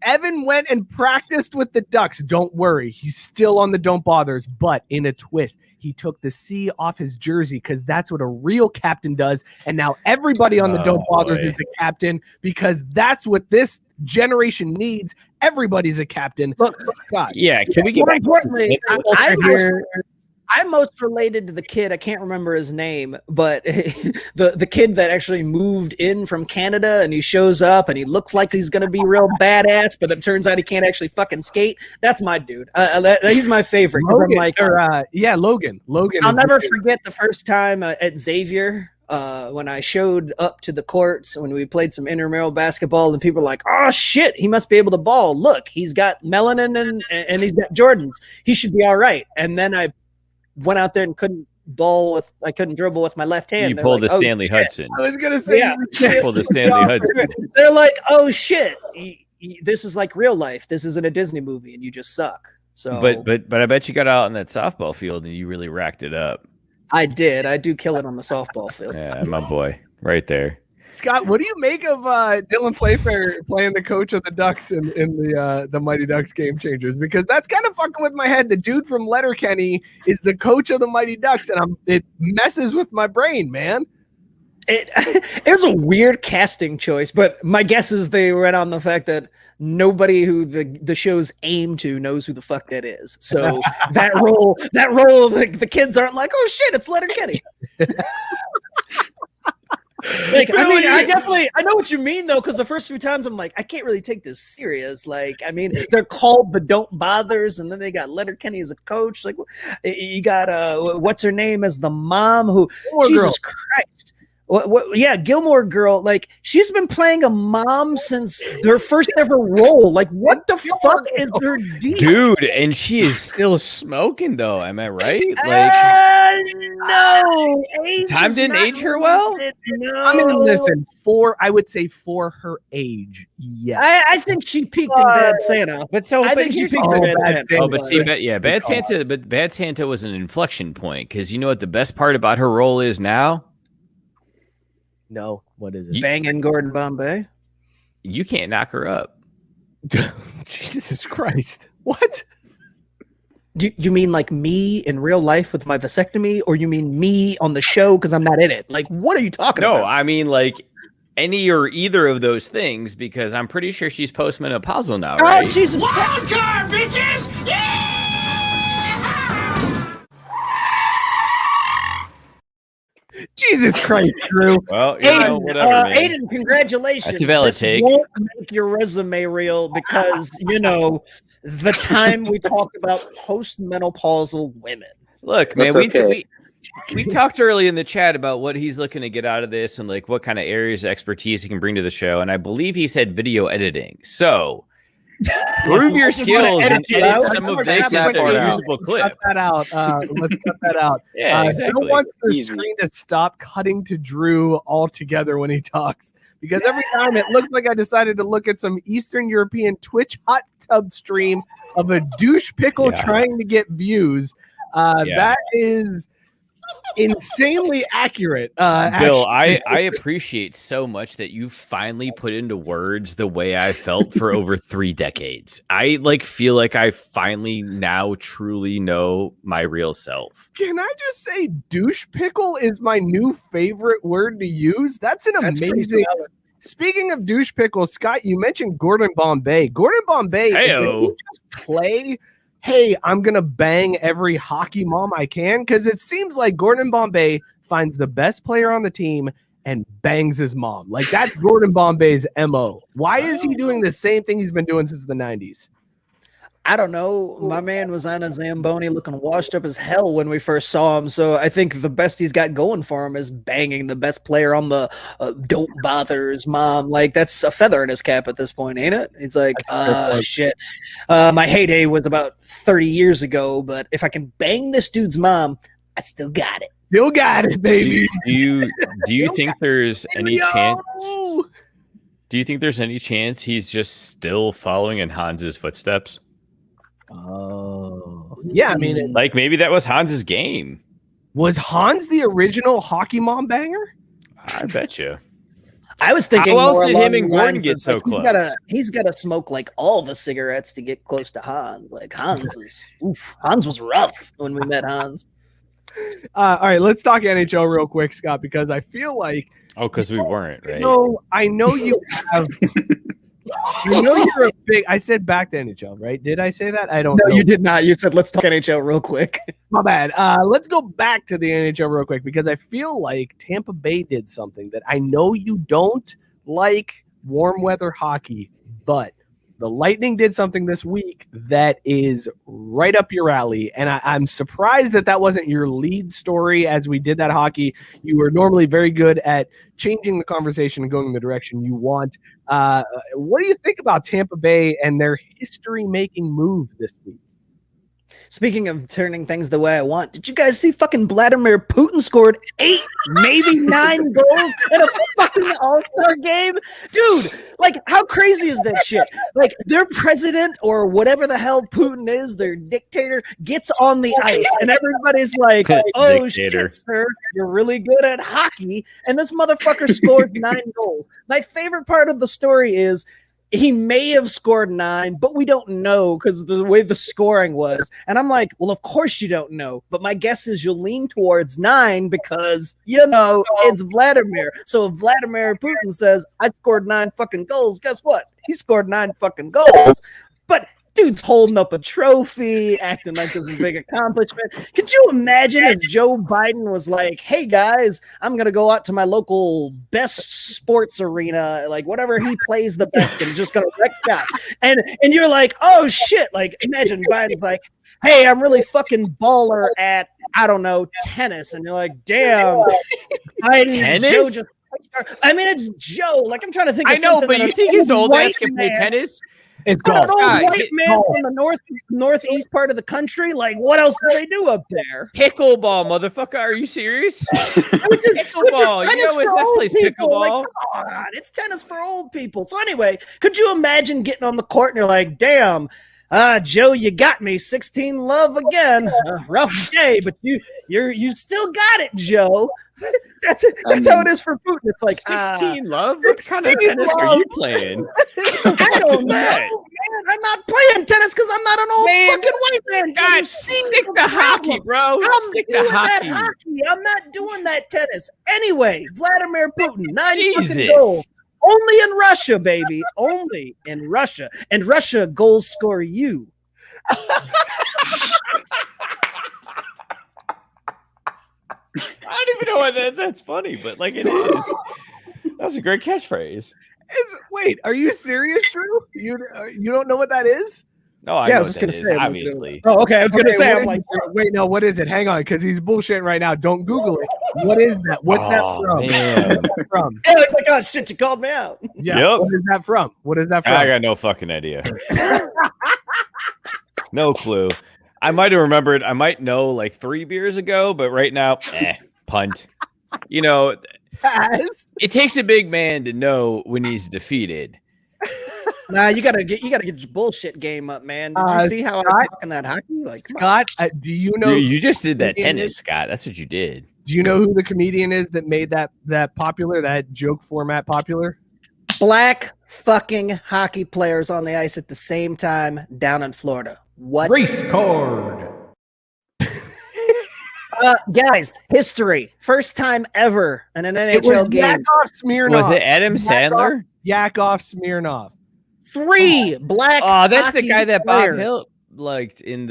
Evan went and practiced with the Ducks. Don't worry. He's still on the Don't Bothers, but in a twist, he took the C off his jersey because that's what a real captain does. And now everybody on the Don't Bothers is the captain because that's what this generation needs. Everybody's a captain. Look, Scott. Yeah, can we get more back importantly, to I'm most related to the kid. I can't remember his name, but the kid that actually moved in from Canada, and he shows up and he looks like he's gonna be real badass, but it turns out he can't actually fucking skate. That's my dude. He's my favorite. Logan, I'm like, Logan. Logan. I'll never forget the first time at Xavier. When I showed up to the courts when we played some intramural basketball, and people were like, "Oh shit, he must be able to ball. Look, he's got melanin and he's got Jordans. He should be all right." And then I went out there and couldn't dribble with my left hand. You They're pulled like, the "Oh, Stanley shit." Hudson. I was gonna say, Yeah. You pulled the Stanley Hudson. They're like, "Oh shit, this is like real life. This isn't a Disney movie, and you just suck." So, But I bet you got out on that softball field and you really racked it up. I did. I do kill it on the softball field. Yeah, my boy, right there. Scott, what do you make of Dylan Playfair playing the coach of the Ducks in the Mighty Ducks Game Changers? Because that's kind of fucking with my head. The dude from Letterkenny is the coach of the Mighty Ducks, and it messes with my brain, man. It was a weird casting choice, but my guess is they went on the fact that nobody who the shows aim to knows who the fuck that is. So that role, the kids aren't like, "Oh shit, it's Letterkenny." Like, I mean, I know what you mean though, because the first few times I'm like, I can't really take this serious. Like, I mean, they're called the Don't Bothers, and then they got Letterkenny as a coach. Like, you got what's her name as the mom? Who? Jesus Christ. Yeah, Gilmore Girl. Like, she's been playing a mom since their first ever role. Like, what the fuck is her deal? Dude, and she is still smoking though. Am I right? No. Time didn't age her well? No. I mean, listen, I would say for her age, yes. I think she peaked in Bad Santa. I think she peaked in Bad Santa. Oh, but see, Bad Santa. But Bad Santa was an inflection point because you know what the best part about her role is now? No, what is it? Banging Gordon Bombay. You can't knock her up. Jesus Christ. What? Do you mean like me in real life with my vasectomy, or you mean me on the show because I'm not in it? Like, what are you talking about? No, I mean like any or either of those things because I'm pretty sure she's postmenopausal now, right? Oh, Jesus. Wild card, bitches! Yeah! Jesus Christ, Drew. Well, you know, whatever, man. Aiden, congratulations. That's a valid This take. won't make your resume reel because, you know, the time we talked about postmenopausal women. Look, man, That's okay. we talked early in the chat about what he's looking to get out of this and like what kind of areas of expertise he can bring to the show. And I believe he said video editing. So prove your skills and edit some of this into a usable clip. Cut that out. Let's cut that out. Yeah, exactly. Who wants the Easy. screen to stop cutting to Drew altogether when he talks? Because every time it looks like I decided to look at some Eastern European Twitch hot tub stream of a douche pickle trying to get views. That is insanely accurate. Bill, I appreciate so much that you finally put into words the way I felt for over 3 decades. I feel like I finally now truly know my real self. Can I just say douche pickle is my new favorite word to use? That's pretty amazing. solid. Speaking of douche pickle, Scott, you mentioned Gordon Bombay. Gordon Bombay, Heyo. did he just play, hey, I'm going to bang every hockey mom I can? Because it seems like Gordon Bombay finds the best player on the team and bangs his mom. Like, that's Gordon Bombay's MO. Why is he doing the same thing he's been doing since the 90s? I don't know. My man was on a Zamboni looking washed up as hell when we first saw him. So I think the best he's got going for him is banging the best player on the Don't Bother's mom. Like, that's a feather in his cap at this point, ain't it? It's like, shit. My heyday was about 30 years ago, but if I can bang this dude's mom, I still got it. Still got it, baby. Do you think there's any chance? Do you think there's any chance he's just still following in Hans's footsteps? Oh, yeah. I mean, Like maybe that was Hans's game. was Hans the original hockey mom banger? I bet you. I was thinking How else more did along him and the Gordon lines get of, so like, close? He's gotta smoke like all the cigarettes to get close to Hans. Like Hans was rough when we met Hans. All right, let's talk NHL real quick, Scott, because I feel like because we weren't, right? I know you have. I know you're a big. I said back to NHL, right? Did I say that? I don't know. No, you did not. You said let's talk NHL real quick. My bad. Let's go back to the NHL real quick because I feel like Tampa Bay did something that I know you don't like warm weather hockey, but the Lightning did something this week that is right up your alley. And I'm surprised that wasn't your lead story as we did that hockey. You are normally very good at changing the conversation and going in the direction you want. What do you think about Tampa Bay and their history-making move this week? Speaking of turning things the way I want, did you guys see fucking Vladimir Putin scored 8, maybe 9 goals in a fucking all-star game? Dude, like, how crazy is that shit? Like, their president or whatever the hell Putin is, their dictator, gets on the ice and everybody's like, oh Dictator. shit, sir, you're really good at hockey. And this motherfucker scored 9 goals. My favorite part of the story is he may have scored 9, but we don't know because the way the scoring was. And I'm like, well, of course you don't know. But my guess is you'll lean towards 9 because, it's Vladimir. So if Vladimir Putin says, I scored 9 fucking goals, guess what? He scored 9 fucking goals. But dude's holding up a trophy, acting like it's a big accomplishment. Could you imagine if Joe Biden was like, hey guys, I'm going to go out to my local best sports arena, like whatever he plays the best, and just going to wreck that. And you're like, oh shit. Like imagine Biden's like, hey, I'm really fucking baller at, I don't know, tennis. And you're like, damn. Tennis? Joe just, I mean, it's Joe. Like I'm trying to think of I know, but you think his old ass can play tennis? It's I golf. don't know, Scott, white man from the northeast part of the country. Like, what else do they do up there? Pickleball, motherfucker. Are you serious? Which is Pickleball. You tennis know for this old plays people. Like, pickleball. come on, it's tennis for old people. So anyway, could you imagine getting on the court and you're like, damn, Joe, you got me. 16 love again. Rough day, but you still got it, Joe. That's how it is for Putin. It's like 16 love? What kind of tennis are you playing? I don't know, that? man. I'm not playing tennis because I'm not an old Man, fucking white man. God, You see stick the to hockey, problem. bro. I'm Stick to doing that hockey. hockey. I'm not doing that tennis. Anyway, Vladimir Putin, 9 fucking Jesus. goals. Only in Russia, baby. Only in Russia. And Russia goals score you. I don't even know what that's funny, but like it is. That's a great catchphrase. Wait, are you serious, Drew? You don't know what that is? No, I Yeah, know I was what just that gonna is, say. obviously. Oh, okay. I was gonna say. what I'm is like, it? Wait, no, what is it? Hang on, because he's bullshitting right now. Don't Google it. What is that? What's that from? Man. What's that from? I was like, oh shit, you called me out. Yeah. Yep. What is that from? What is that from? I got no fucking idea. No clue. I might have remembered. I might know like 3 beers ago, but right now, punt. You know, Yes. it takes a big man to know when he's defeated. Nah, you gotta get your bullshit game up, man. Did you see how I talk in that hockey? Like, come on. Scott, do you know? You just did that comedian tennis, is- Scott. That's what you did. Do you know who the comedian is that made that popular? That joke format popular? Black fucking hockey players on the ice at the same time down in Florida. What? Race card. Guys, history. First time ever in an It was NHL game. Yakov Smirnov. Was it Adam Sandler? Yakov Smirnov. 3 black. Oh, that's the hockey guy that Bob players. Hill liked in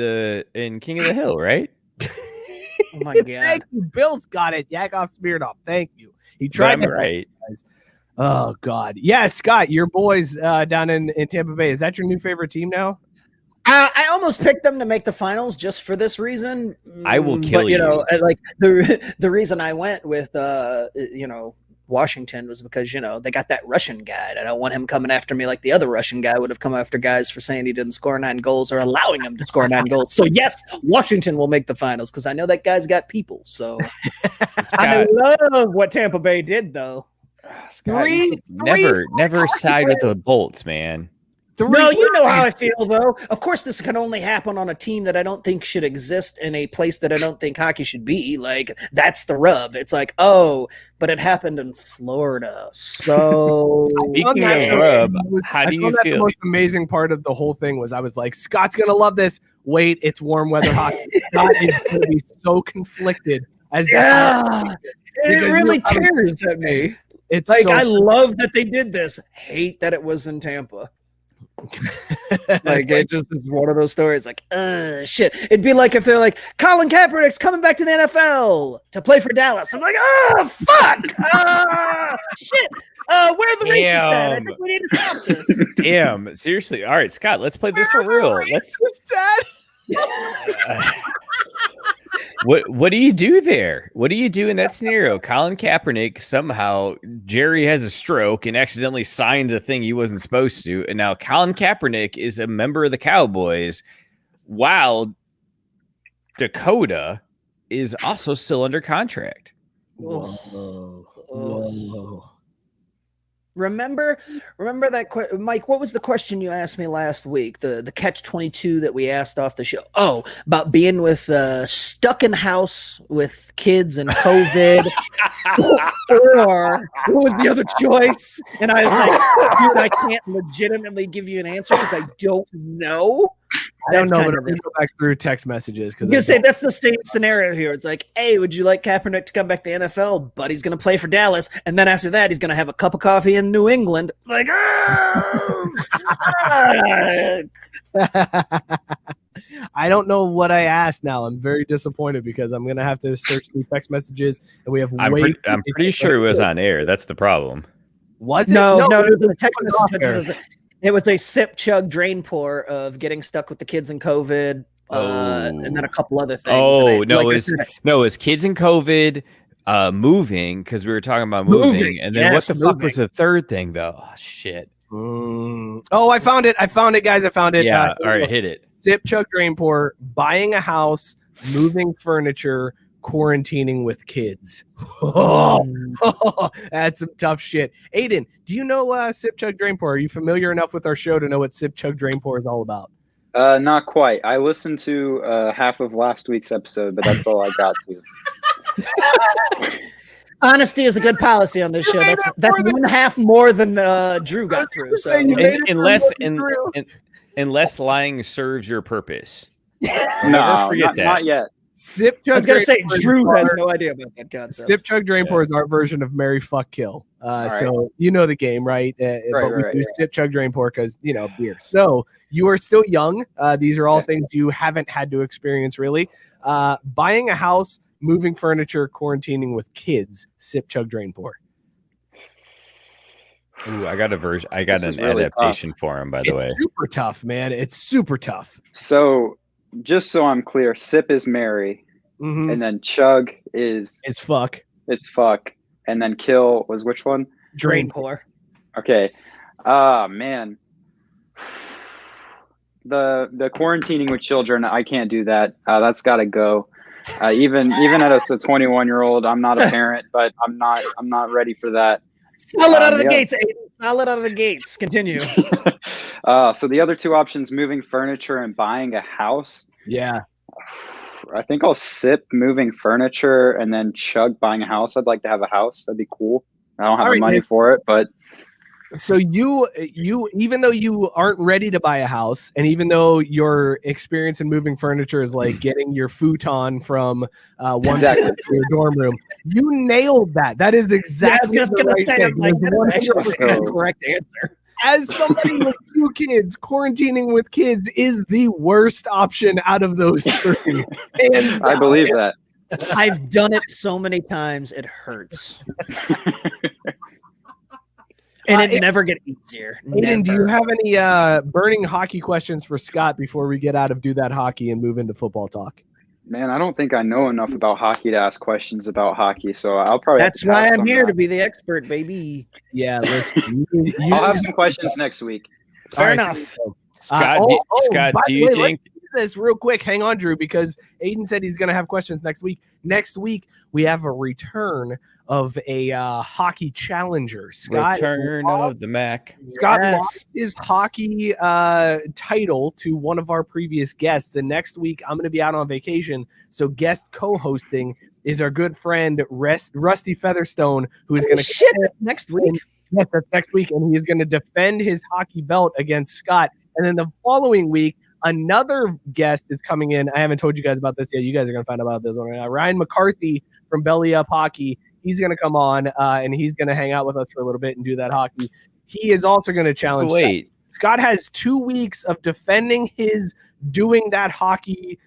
King of the Hill, right? Oh my god. Thank you. Bill's got it. Yakov Smirnov. Thank you. He tried Right, to right. Oh God. Yeah, Scott, your boys down in Tampa Bay. Is that your new favorite team now? I almost picked them to make the finals just for this reason. I will kill but, you. know, like the reason I went with Washington was because they got that Russian guy. I don't want him coming after me like the other Russian guy would have come after guys for saying he didn't score 9 goals or allowing him to score 9 goals. So yes, Washington will make the finals because I know that guy's got people. So I love what Tampa Bay did though. Scott, never side with the Bolts, man. No, you know how I feel, though. Of course, this can only happen on a team that I don't think should exist in a place that I don't think hockey should be. Like, that's the rub. It's like, oh, but it happened in Florida. So, Speaking of rub, how do you The feel? most amazing part of the whole thing was I was like, Scott's gonna love this. Wait, it's warm weather hockey. Scott is gonna be so conflicted as yeah, it Because really you're- tears at me. it's Like, so I love that they did this. Hate that it was in Tampa. Like, it just is one of those stories. Like, shit. It'd be like if they're like, Colin Kaepernick's coming back to the NFL to play for Dallas. I'm like, oh, fuck. Shit. Where are the racists at? I think we need to stop this. Damn, seriously. All right, Scott, let's play this for real. Let's. What do you do there? What do you do in that scenario? Colin Kaepernick somehow Jerry has a stroke and accidentally signs a thing he wasn't supposed to, and now Colin Kaepernick is a member of the Cowboys, while Dakota is also still under contract. Whoa. Remember that Mike, what was the question you asked me last week? The catch-22 that we asked off the show. Oh, about being with stuck in house with kids and COVID. Or what was the other choice? And I was like, dude, I can't legitimately give you an answer because I don't know. I don't know, kind but of I'm gonna go back through text messages I'm because gonna say that's the same scenario here. It's like, hey, would you like Kaepernick to come back to the NFL? But he's gonna play for Dallas, and then after that, he's gonna have a cup of coffee in New England. Like, oh, fuck. I don't know what I asked now. I'm very disappointed because I'm gonna have to search through text messages, and we have I'm pretty sure it was on air. That's the problem. Was it? No, it was a it text was off air. message. It was a sip, chug, drain pour of getting stuck with the kids and COVID, and then a couple other things. Oh, And no, like I it's said, no, it's kids and COVID, moving, because we were talking about moving, and then yes, what the fuck moving. was the third thing though? Oh shit. Oh, I found it, guys. I found it. Yeah, all right, hit it. Sip, chug, drain, pour. Buying a house, moving furniture, quarantining with kids. That's some tough shit. Aiden, do you know Sip, chug, drain, pour? Are you familiar enough with our show to know what Sip, chug, drain, pour is all about? Not quite. I listened to half of last week's episode, but that's all I got to. honesty is a good policy on this show. That's 1/2 more than Drew got through. So. Unless lying serves your purpose. No, forget that. not yet. Sip, chug, I was gonna drain, say pour is Drew has our- no idea about that concept. Sip, chug, drain, Yeah. pour is our version of Marry, Fuck, Kill. So you know the game, right? But we right, do sip, chug, drain, pour because beer. So you are still young. These are all things you haven't had to experience really. Buying a house, moving furniture, quarantining with kids. Sip, chug, drain, pour. Ooh, I got a version. I got This is an really adaptation for him, by the way. It's super tough, man. It's super tough. So, just so I'm clear, sip is marry, Mhm. and then chug is It's fuck. it's fuck, and then kill was which one? Drain pour. Okay. Man. The quarantining with children, I can't do that. That's got to go. Even as a 21-year-old, I'm not a parent, but I'm not ready for that. Solid out of the yeah. gates, Aiden. Solid out of the gates. Continue. So the other two options, moving furniture and buying a house. Yeah. I think I'll sip moving furniture and then chug buying a house. I'd like to have a house. That'd be cool. I don't have All the right, money Nick. for it, but So you even though you aren't ready to buy a house, and even though your experience in moving furniture is like getting your futon from one Exactly. to your dorm room, you nailed that. That is exactly I was the gonna right say, thing. I'm like, that is actually So- the correct answer. As somebody with 2 kids, quarantining with kids is the worst option out of those 3. Hands I down. believe that. I've done it so many times, it hurts. And it never get easier. Aiden, do you Never. have any burning hockey questions for Scott before we get out of Do That Hockey and move into football talk? Man, I don't think I know enough about hockey to ask questions about hockey, so I'll probably. That's why I'm here to be the expert, baby. Yeah, listen. I'll have some questions next week. Fair All right, enough. Scott, by do the you way, think? this real quick. Hang on, Drew, because Aiden said he's going to have questions next week. Next week, we have a return of a hockey challenger. Scott Return of the Mac. Scott lost his hockey title to one of our previous guests, and next week I'm going to be out on vacation. So guest co-hosting is our good friend Rusty Featherstone, who is going to shit. That's next week. Yes, that's next week, and he is going to defend his hockey belt against Scott. And then the following week, another guest is coming in. I haven't told you guys about this yet. You guys are going to find out about this one right now. Ryan McCarthy from Belly Up Hockey. He's going to come on, and he's going to hang out with us for a little bit and do that hockey. He is also going to challenge. Wait. Scott has 2 weeks of defending his doing that hockey,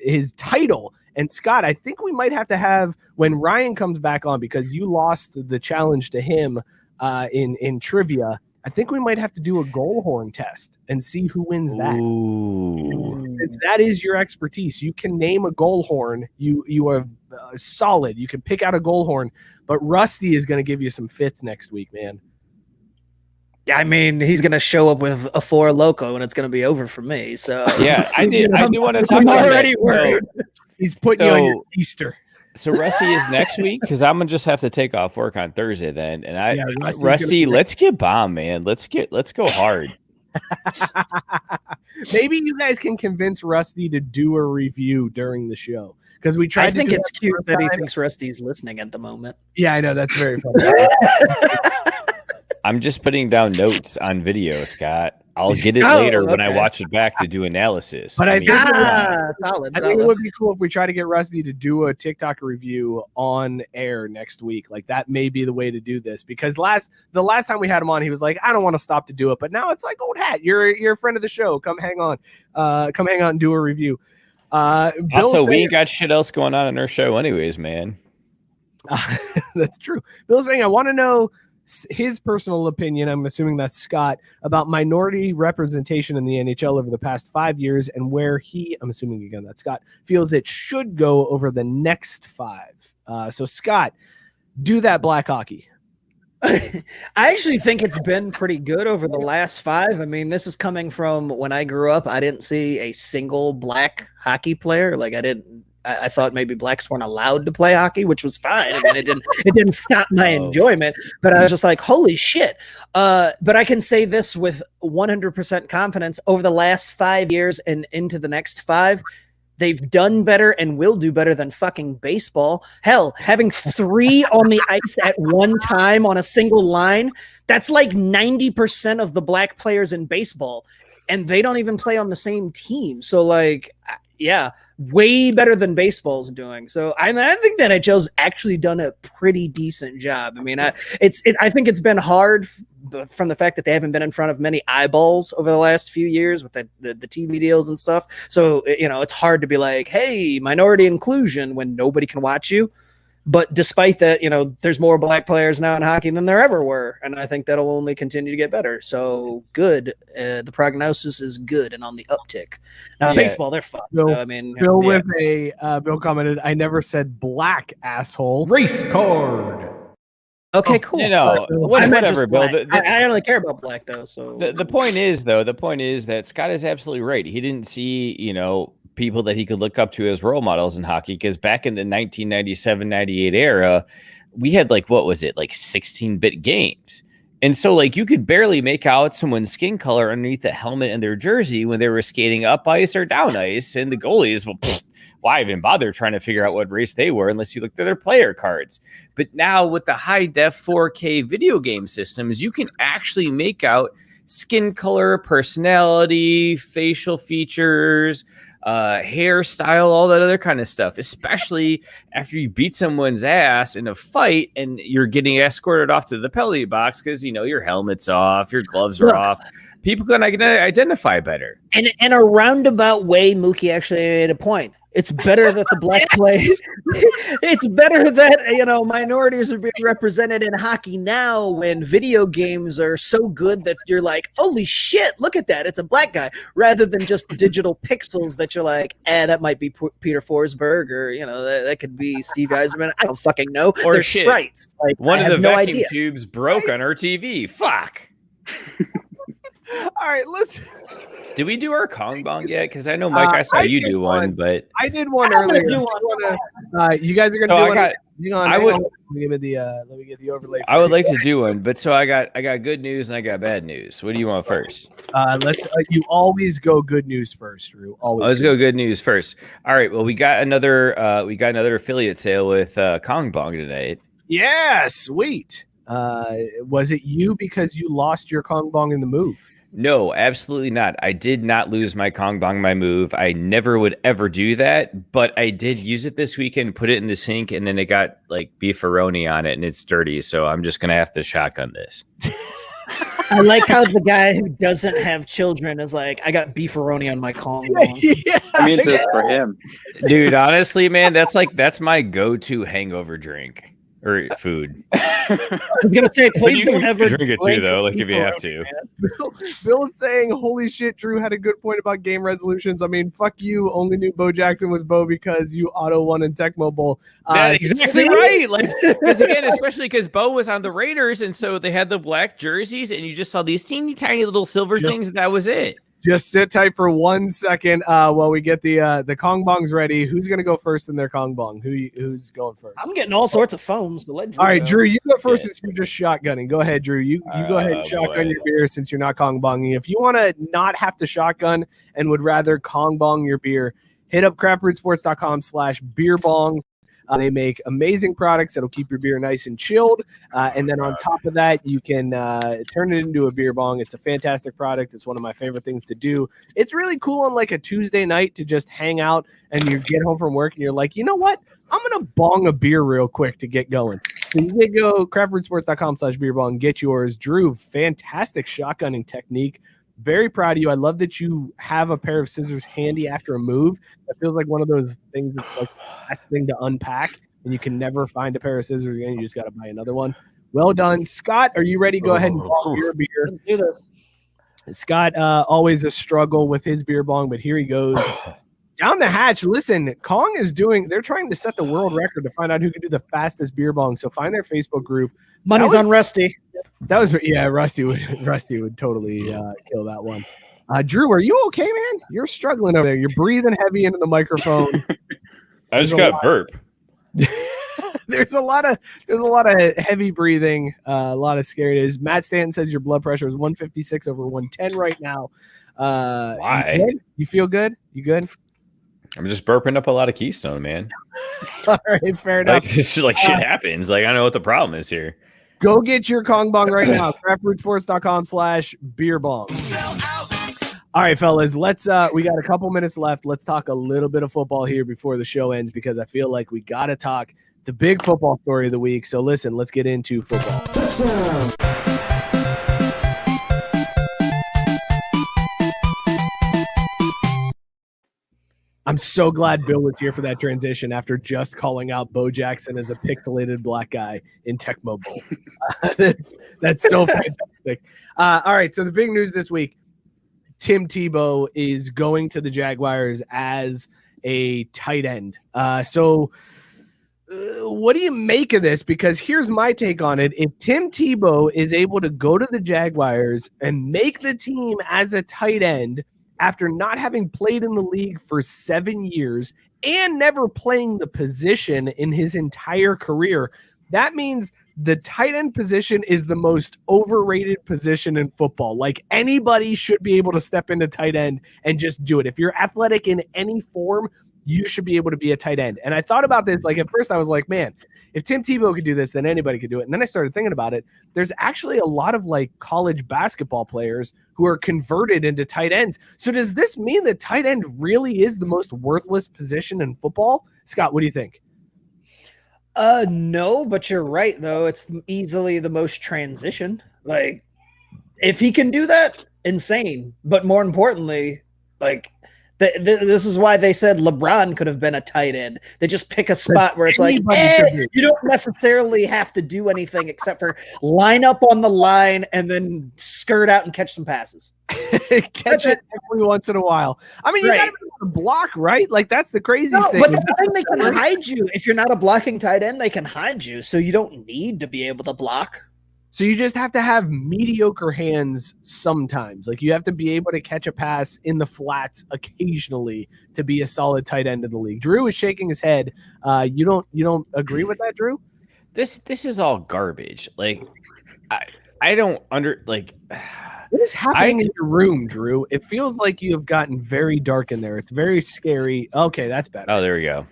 his title. And Scott, I think we might have to have, when Ryan comes back on, because you lost the challenge to him in trivia, I think we might have to do a goal horn test and see who wins that. Ooh. Since that is your expertise, you can name a goal horn. You are solid. You can pick out a goal horn, but Rusty is going to give you some fits next week, man. I mean, he's going to show up with a Four Loco, and it's going to be over for me. So Yeah, I do want to talk I'm about already that. worried. He's putting you on your Easter. So Rusty is next week because I'm gonna just have to take off work on Thursday then. And Rusty, let's get bomb, man. Let's go hard. Maybe you guys can convince Rusty to do a review during the show, because we tried. I think it's cute that he time. thinks Rusty's listening at the moment. Yeah, I know, that's very funny. I'm just putting down notes on video, Scott. I'll get it Oh, later when I okay. watch it back to do analysis. But I mean, think- Solid. I think it would be cool if we try to get Rusty to do a TikTok review on air next week. Like, that may be the way to do this, because the last time we had him on, he was like, I don't want to stop to do it. But now it's like, old hat, you're a friend of the show. Come hang on. Come hang out and do a review. also, we ain't got shit else going on in our show anyways, man. That's true. Bill's saying, I want to know his personal opinion, I'm assuming that's Scott, about minority representation in the NHL over the past 5 years, and where he, I'm assuming again that's Scott, feels it should go over the next 5. So Scott, do that black hockey. I actually think it's been pretty good over the last 5. I mean, this is coming from when I grew up. I didn't see a single black hockey player. Like, I thought maybe blacks weren't allowed to play hockey, which was fine. I mean, it didn't stop my enjoyment, but I was just like, holy shit. But I can say this with 100% confidence: over the last 5 years and into the next 5, they've done better and will do better than fucking baseball. Hell, having 3 on the ice at one time on a single line, that's like 90% of the black players in baseball, and they don't even play on the same team. So, like, yeah, way better than baseball's doing. So I think that NHL's actually done a pretty decent job. I mean, I think it's been hard from the fact that they haven't been in front of many eyeballs over the last few years with the TV deals and stuff. So, it's hard to be like, hey, minority inclusion when nobody can watch you. But despite that, there's more black players now in hockey than there ever were. And I think that'll only continue to get better. So good. The prognosis is good and on the uptick. Now, baseball, they're fucked. Bill, So, I mean, Bill yeah. with Bill commented, I never said black, asshole. Race card. Okay, cool. No, I meant just whatever, Bill. black. I only care about black, though. So The point is that Scott is absolutely right. He didn't see, people that he could look up to as role models in hockey, because back in the 1997-98 era, we had like 16-bit games. And so like you could barely make out someone's skin color underneath the helmet and their jersey when they were skating up ice or down ice. And the goalies, why even bother trying to figure out what race they were unless you looked at their player cards? But now with the high def 4K video game systems, you can actually make out skin color, personality, facial features, hairstyle, all that other kind of stuff, especially after you beat someone's ass in a fight and you're getting escorted off to the penalty box because, your helmet's off, your gloves are off. People can identify better. And in a roundabout way, Mookie actually made a point. It's better that the black play. It's better that minorities are being represented in hockey now, when video games are so good that you're like, holy shit, look at that, it's a black guy, rather than just digital pixels that you're like, that might be Peter Forsberg, or that could be Steve Yzerman. I don't fucking know. Or they're shit, sprites. Like, one I of the have no vacuum idea. tubes broke on our TV. Fuck. All right, let's. Did we do our Kong Bong yet? Because I know, Mike, I saw you did do one, but I did one I'm gonna earlier. do one. You guys are gonna So do I one. got- Hang on, I hang would- on. Let me get the overlay. I would like to do one. But so I got good news and I got bad news. What do you want first? Let's. You always go good news first, Drew. Always. Let's go good news first. All right. Well, we got another affiliate sale with Kong Bong tonight. Yeah, sweet. Was it you because you lost your Kong Bong in the move? No, absolutely not. I did not lose my Kong Bong, my move. I never would ever do that, but I did use it this weekend, put it in the sink, and then it got like beefaroni on it and it's dirty. So I'm just going to have to shotgun this. I like how the guy who doesn't have children is like, I got beefaroni on my Kong Bong. Yeah. I mean, this for him. Dude, honestly, man, that's my go-to hangover drink or food. I was gonna say, please you don't can ever drink it too, drink though, like if you have beefaroni, to. man. Bill is saying, holy shit, Drew had a good point about game resolutions. I mean, fuck you. Only knew Bo Jackson was Bo because you auto won in Tecmo Bowl. That's exactly see? right. Like, because again, especially because Bo was on the Raiders, and so they had the black jerseys, and you just saw these teeny tiny little silver things. That was it. Just sit tight for 1 second while we get the Kong Bongs ready. Who's going to go first in their Kong Bong? Who's going first? I'm getting all sorts of foams. But let Drew All right, go. Drew, you go first Yeah. since you're just shotgunning. Go ahead, Drew. You go ahead and shotgun boy. your beer since you're not Kong Bonging. If you want to not have to shotgun and would rather Kong Bong your beer, hit up craprootsports.com/beerbong. They make amazing products that'll keep your beer nice and chilled. And then on top of that, you can turn it into a beer bong. It's a fantastic product. It's one of my favorite things to do. It's really cool on like a Tuesday night to just hang out and you get home from work and you're like, you know what? I'm going to bong a beer real quick to get going. So you can go craprootsports.com/beerbong, get yours. Drew, fantastic shotgunning technique. Very proud of you. I love that you have a pair of scissors handy after a move. That feels like one of those things that's like the best thing to unpack, and you can never find a pair of scissors again. You just got to buy another one. Well done. Scott, are you ready? Go ahead and bong your beer. Let's do this. Scott, always a struggle with his beer bong, but here he goes. Down the hatch. Listen, Kong is they're trying to set the world record to find out who can do the fastest beer bong. So find their Facebook group. Money's on Rusty. That was, yeah, Rusty would totally kill that one. Drew, are you okay, man? You're struggling over there. You're breathing heavy into the microphone. I just got burp. There's a lot of heavy breathing, a lot of scariness. Matt Stanton says your blood pressure is 156 over 110 right now. Why? You good? You feel good? You good? I'm just burping up a lot of Keystone, man. All right, fair enough. Like, it's like shit happens. Like, I don't know what the problem is here. Go get your Kong Bong right now. craprootsports.com/beerbong. All right, fellas, let's we got a couple minutes left. Let's talk a little bit of football here before the show ends because I feel like we got to talk the big football story of the week. So listen, let's get into football. I'm so glad Bill was here for that transition after just calling out Bo Jackson as a pixelated black guy in Tecmo Bowl. That's so fantastic. All right, so the big news this week, Tim Tebow is going to the Jaguars as a tight end. What do you make of this? Because here's my take on it. If Tim Tebow is able to go to the Jaguars and make the team as a tight end after not having played in the league for 7 years and never playing the position in his entire career, that means the tight end position is the most overrated position in football. Like anybody should be able to step into tight end and just do it. If you're athletic in any form, you should be able to be a tight end. And I thought about this, like at first I was like, man, if Tim Tebow could do this, then anybody could do it. And then I started thinking about it. There's actually a lot of like college basketball players who are converted into tight ends. So does this mean that tight end really is the most worthless position in football? Scott, what do you think? No, but you're right though. It's easily the most transition. Like, if he can do that, insane. But more importantly, like, this is why they said LeBron could have been a tight end. They just pick a spot where it's like, you don't necessarily have to do anything except for line up on the line and then skirt out and catch some passes. Catch it every once in a while. I mean, you Right. got to be able to block, right? Like that's the crazy No, thing. but that's the thing, they can hide you. If you're not a blocking tight end, they can hide you. So you don't need to be able to block. So you just have to have mediocre hands sometimes. Like you have to be able to catch a pass in the flats occasionally to be a solid tight end in the league. Drew is shaking his head. You don't agree with that, Drew? This is all garbage. Like I don't What is happening in your room, Drew? It feels like you have gotten very dark in there. It's very scary. Okay, that's better. Oh, there we go.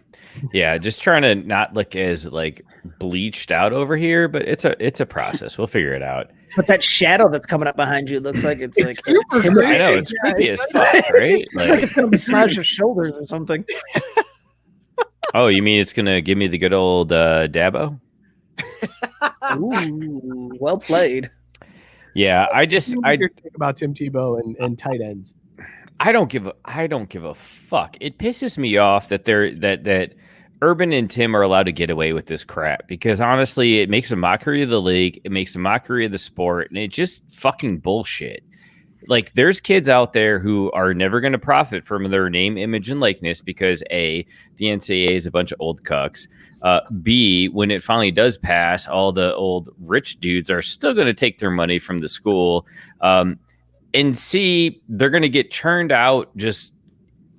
Yeah, just trying to not look as like bleached out over here, but it's a process. We'll figure it out. But that shadow that's coming up behind you looks like it's like super intimidating. I know it's creepy as fuck, right? Like it's gonna massage your shoulders or something. Oh, you mean it's gonna give me the good old Dabo? Ooh, well played. Yeah, I think about Tim Tebow and tight ends. I don't give a fuck. It pisses me off that that Urban and Tim are allowed to get away with this crap because honestly, it makes a mockery of the league, it makes a mockery of the sport, and it's just fucking bullshit. Like there's kids out there who are never going to profit from their name, image, and likeness because A, the NCAA is a bunch of old cucks. B, when it finally does pass, all the old rich dudes are still going to take their money from the school. And C, they're going to get churned out, just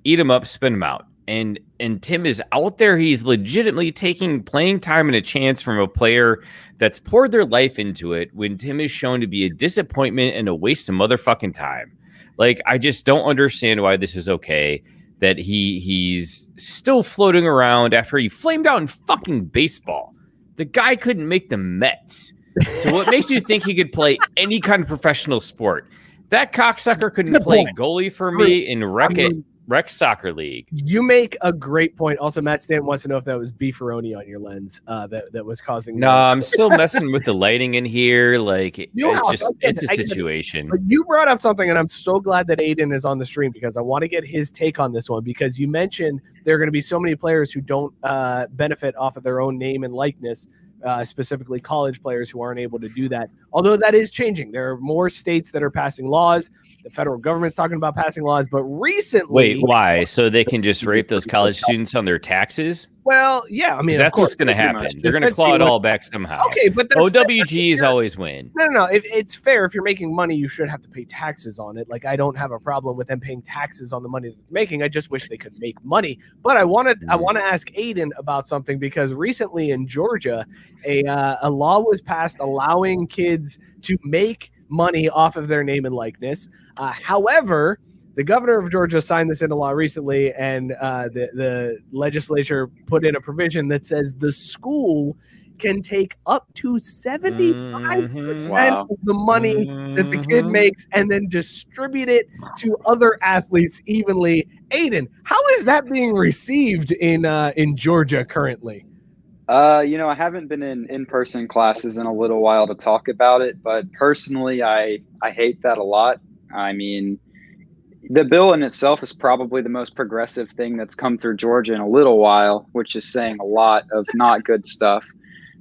eat them up, spin them out. And Tim is out there. He's legitimately taking playing time and a chance from a player that's poured their life into it when Tim is shown to be a disappointment and a waste of motherfucking time. Like, I just don't understand why this is okay, that he's still floating around after he flamed out in fucking baseball. The guy couldn't make the Mets. So what makes you think he could play any kind of professional sport? That cocksucker couldn't play goalie for me in rec soccer league. You make a great point. Also, Matt Stanton wants to know if that was beefaroni on your lens that was causing. No, I'm still messing with the lighting in here. Like it's a situation. But you brought up something, and I'm so glad that Aiden is on the stream because I want to get his take on this one. Because you mentioned there are going to be so many players who don't benefit off of their own name and likeness. Specifically college players who aren't able to do that. Although that is changing. There are more states that are passing laws. The federal government's talking about passing laws, but recently... Wait, why? So they can just rape those college students on their taxes? Well, yeah, I mean... That's what's going to happen. They're going to claw it all back somehow. Okay, but... OWGs always win. No. It's fair. If you're making money, you should have to pay taxes on it. Like, I don't have a problem with them paying taxes on the money they're making. I just wish they could make money. But I want to ask Aiden about something because recently in Georgia, a law was passed allowing kids to make money off of their name and likeness. However, the governor of Georgia signed this into law recently, and the legislature put in a provision that says the school can take up to 75% of the money that the kid makes and then distribute it to other athletes evenly. Aiden, how is that being received in Georgia currently? I haven't been in in-person classes in a little while to talk about it, but personally, I hate that a lot. I mean, the bill in itself is probably the most progressive thing that's come through Georgia in a little while, which is saying a lot of not good stuff.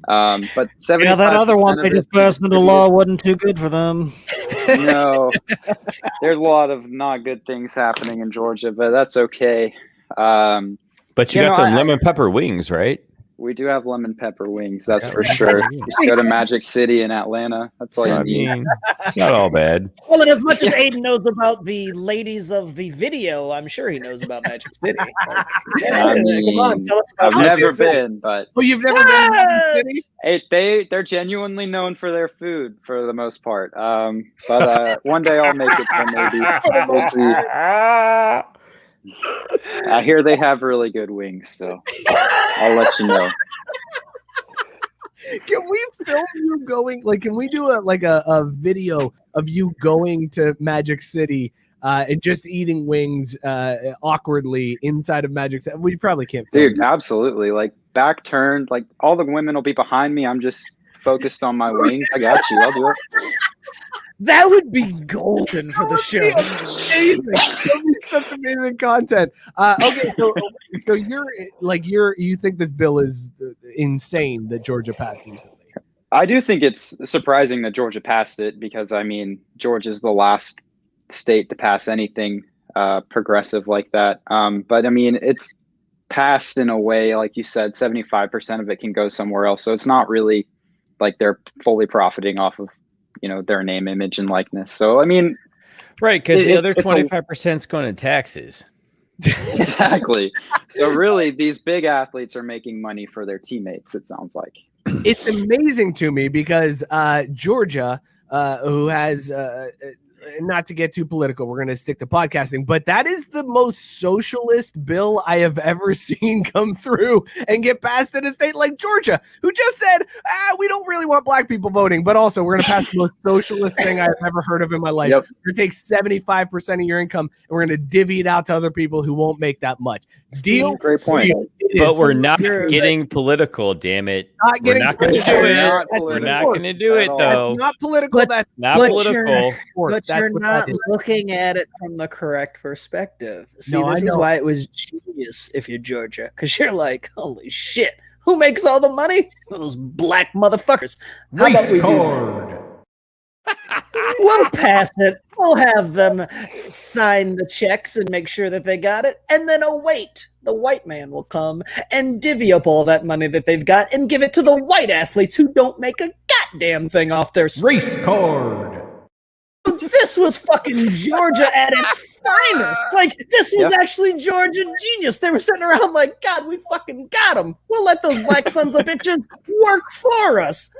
But 75% that other one they just passed into law wasn't too good for them. No, there's a lot of not good things happening in Georgia, but that's okay. But you got the lemon pepper wings, right? We do have lemon pepper wings, that's for sure. Just go to Magic City in Atlanta. That's all you need. It's not all bad. Well, and as much as Aiden knows about the ladies of the video, I'm sure he knows about Magic City. I mean, come on, tell us about I've never Magic City. been, but you've never been to Magic City? They're genuinely known for their food for the most part. But one day I'll make it there, maybe. We'll see. I hear they have really good wings, so I'll let you know. Can we film you going? Like, can we do a video of you going to Magic City and just eating wings awkwardly inside of Magic City? We probably can't film Dude, absolutely. Like back turned, like all the women will be behind me. I'm just focused on my wings. I got you. I'll do it. That would be golden for the show. Amazing. That would be such amazing content. Okay, so you think this bill is insane that Georgia passed recently? I do think it's surprising that Georgia passed it because, I mean, Georgia's the last state to pass anything progressive like that. But, I mean, it's passed in a way, like you said, 75% of it can go somewhere else. So it's not really like they're fully profiting off of, their name, image, and likeness. So, I mean, right, because the other it's 25% is going to taxes. Exactly. So really, these big athletes are making money for their teammates, it sounds like. It's amazing to me because Georgia, who has not to get too political, we're going to stick to podcasting, but that is the most socialist bill I have ever seen come through and get passed in a state like Georgia, who just said, we don't really want black people voting, but also we're going to pass the most socialist thing I've ever heard of in my life. Yep. We're going to take 75% of your income and we're going to divvy it out to other people who won't make that much. Deal? Great point. But we're not getting political, damn it. We're not going to do it. We're not going to do it, though. That's not political. That's not political. But you're not looking at it from the correct perspective. See, this is why it was genius if you're Georgia, because you're like, holy shit, who makes all the money? Those black motherfuckers. How about we do we'll pass it. We'll have them sign the checks and make sure that they got it. And then, the white man will come and divvy up all that money that they've got and give it to the white athletes who don't make a goddamn thing off their race card. This was fucking Georgia at its finest. Like, this was actually Georgia genius. They were sitting around like, God, we fucking got them. We'll let those black sons of bitches work for us.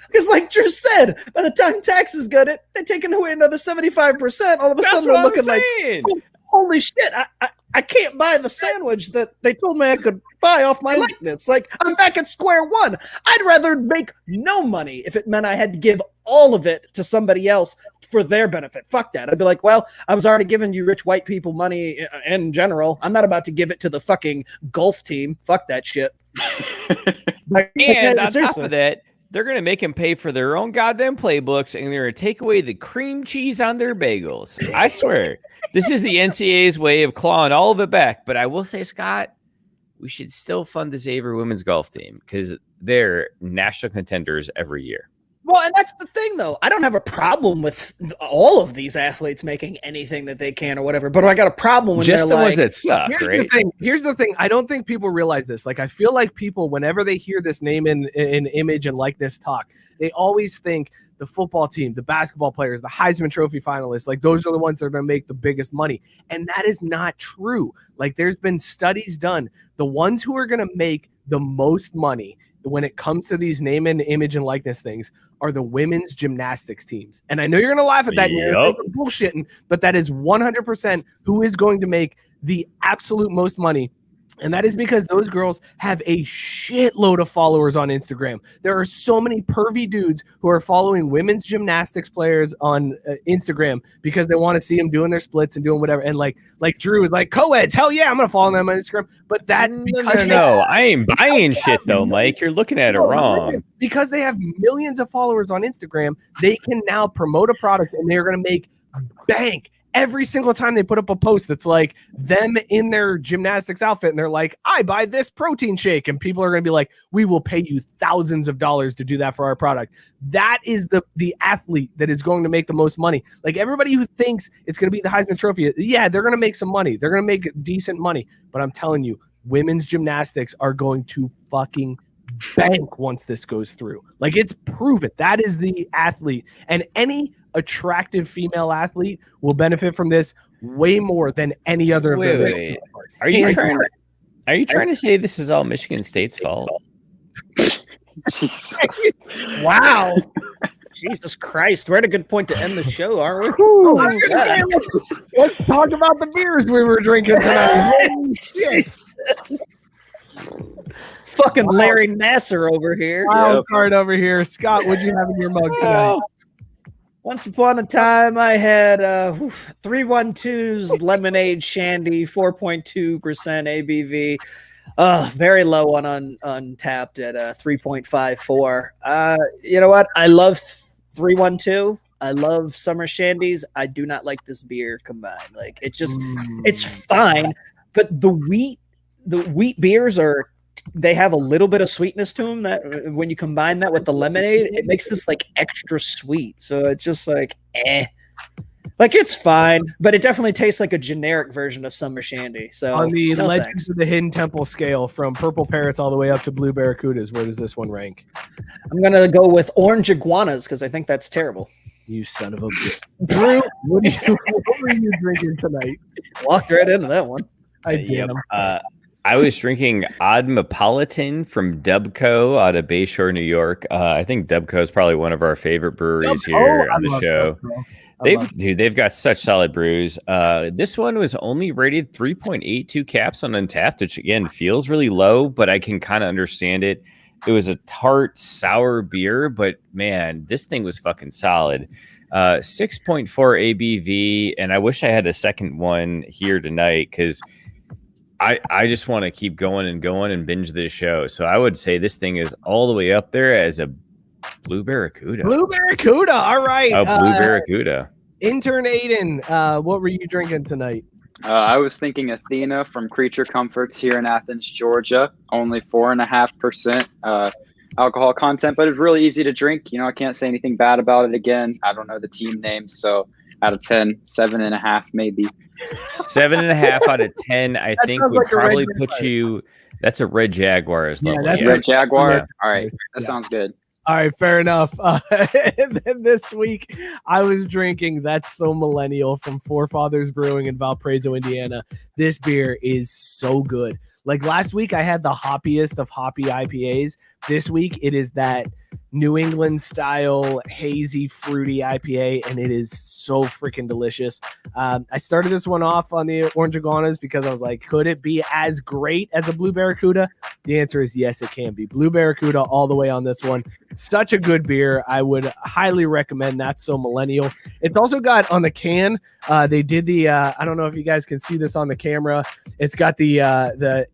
Because like Drew said, by the time taxes got it, they're taking away another 75%. All of a sudden, they're looking like, holy shit, I can't buy the sandwich that they told me I could buy off my likeness. Like, I'm back at square one. I'd rather make no money if it meant I had to give all of it to somebody else for their benefit. Fuck that. I'd be like, well, I was already giving you rich white people money in general. I'm not about to give it to the fucking golf team. Fuck that shit. And on top of that, they're going to make them pay for their own goddamn playbooks, and they're going to take away the cream cheese on their bagels. I swear. This is the NCAA's way of clawing all of it back. But I will say, Scott, we should still fund the Xavier women's golf team because they're national contenders every year. Well, and that's the thing, though. I don't have a problem with all of these athletes making anything that they can or whatever, but I got a problem when just they're the like, ones that suck, right? Here's the thing. I don't think people realize this. Like, I feel like people, whenever they hear this name and image and likeness talk, they always think the football team, the basketball players, the Heisman Trophy finalists, like those are the ones that are going to make the biggest money. And that is not true. Like, there's been studies done. The ones who are going to make the most money when it comes to these name and image and likeness things are the women's gymnastics teams. And I know you're going to laugh at that. Yep. You're bullshitting, but that is 100% who is going to make the absolute most money. And that is because those girls have a shitload of followers on Instagram. There are so many pervy dudes who are following women's gymnastics players on Instagram because they want to see them doing their splits and doing whatever. And like Drew is like, co-eds, hell yeah, I'm going to follow them on Instagram. But that because no, I ain't buying shit though, Mike. You're looking at it wrong. Because they have millions of followers on Instagram, they can now promote a product and they're going to make bank. Every single time they put up a post that's like them in their gymnastics outfit and they're like, I buy this protein shake. And people are going to be like, we will pay you thousands of dollars to do that for our product. That is the athlete that is going to make the most money. Like everybody who thinks it's going to be the Heisman Trophy. Yeah, they're going to make some money. They're going to make decent money. But I'm telling you, women's gymnastics are going to fucking bank once this goes through. Like it's proven. That is the athlete. And any attractive female athlete will benefit from this way more than any other. Wait. Are you trying to say this is all Michigan State's fault? Wow. Jesus Christ. We're at a good point to end the show, aren't we? Let's talk about the beers we were drinking tonight. Fucking Larry Nasser over here. Wild card over here. Scott, what'd you have in your mug tonight? Once upon a time, I had 312's Lemonade Shandy, 4.2% ABV. Very low on Untapped at 3.54. You know what? I love 312. I love summer shandies. I do not like this beer combined. Like it's fine, but the wheat beers they have a little bit of sweetness to them that when you combine that with the lemonade, it makes this like extra sweet. So it's just like, Like it's fine, but it definitely tastes like a generic version of Summer Shandy. So On the no Legends thanks. of the Hidden Temple scale, from Purple Parrots all the way up to Blue Barracudas, where does this one rank? I'm gonna go with Orange Iguanas because I think that's terrible. You son of a bitch. Drew, what were you drinking tonight? Walked right into that one. Damn. I was drinking Odmopolitan from Dubco out of Bayshore, New York. I think Dubco is probably one of our favorite breweries here on the show. They've got such solid brews. This one was only rated 3.82 caps on Untappd, which again feels really low, but I can kind of understand it. It was a tart, sour beer, but man, this thing was fucking solid. 6.4 ABV, and I wish I had a second one here tonight because I just want to keep going and binge this show. So I would say this thing is all the way up there as a Blue Barracuda. Blue Barracuda. All right. Blue Barracuda. Intern Aiden, what were you drinking tonight? I was thinking Athena from Creature Comforts here in Athens, Georgia. Only 4.5% alcohol content, but it's really easy to drink. I can't say anything bad about it. Again, I don't know the team name, so out of 10, 7.5 maybe. 7.5 out of 10, I think would like probably put you. That's a Red Jaguar as well. That's Red Jaguar. Yeah. All right, that sounds good. All right, fair enough. And then this week, I was drinking That's So Millennial from Forefathers Brewing in Valparaiso, Indiana. This beer is so good. Like last week, I had the hoppiest of hoppy IPAs. This week, it is that New England style, hazy, fruity IPA, and it is so freaking delicious. I started this one off on the Orange Iguanas because I was like, could it be as great as a Blue Barracuda? The answer is yes, it can be. Blue Barracuda all the way on this one. Such a good beer. I would highly recommend That's So Millennial. It's also got on the can, they did the, I don't know if you guys can see this on the camera. It's got the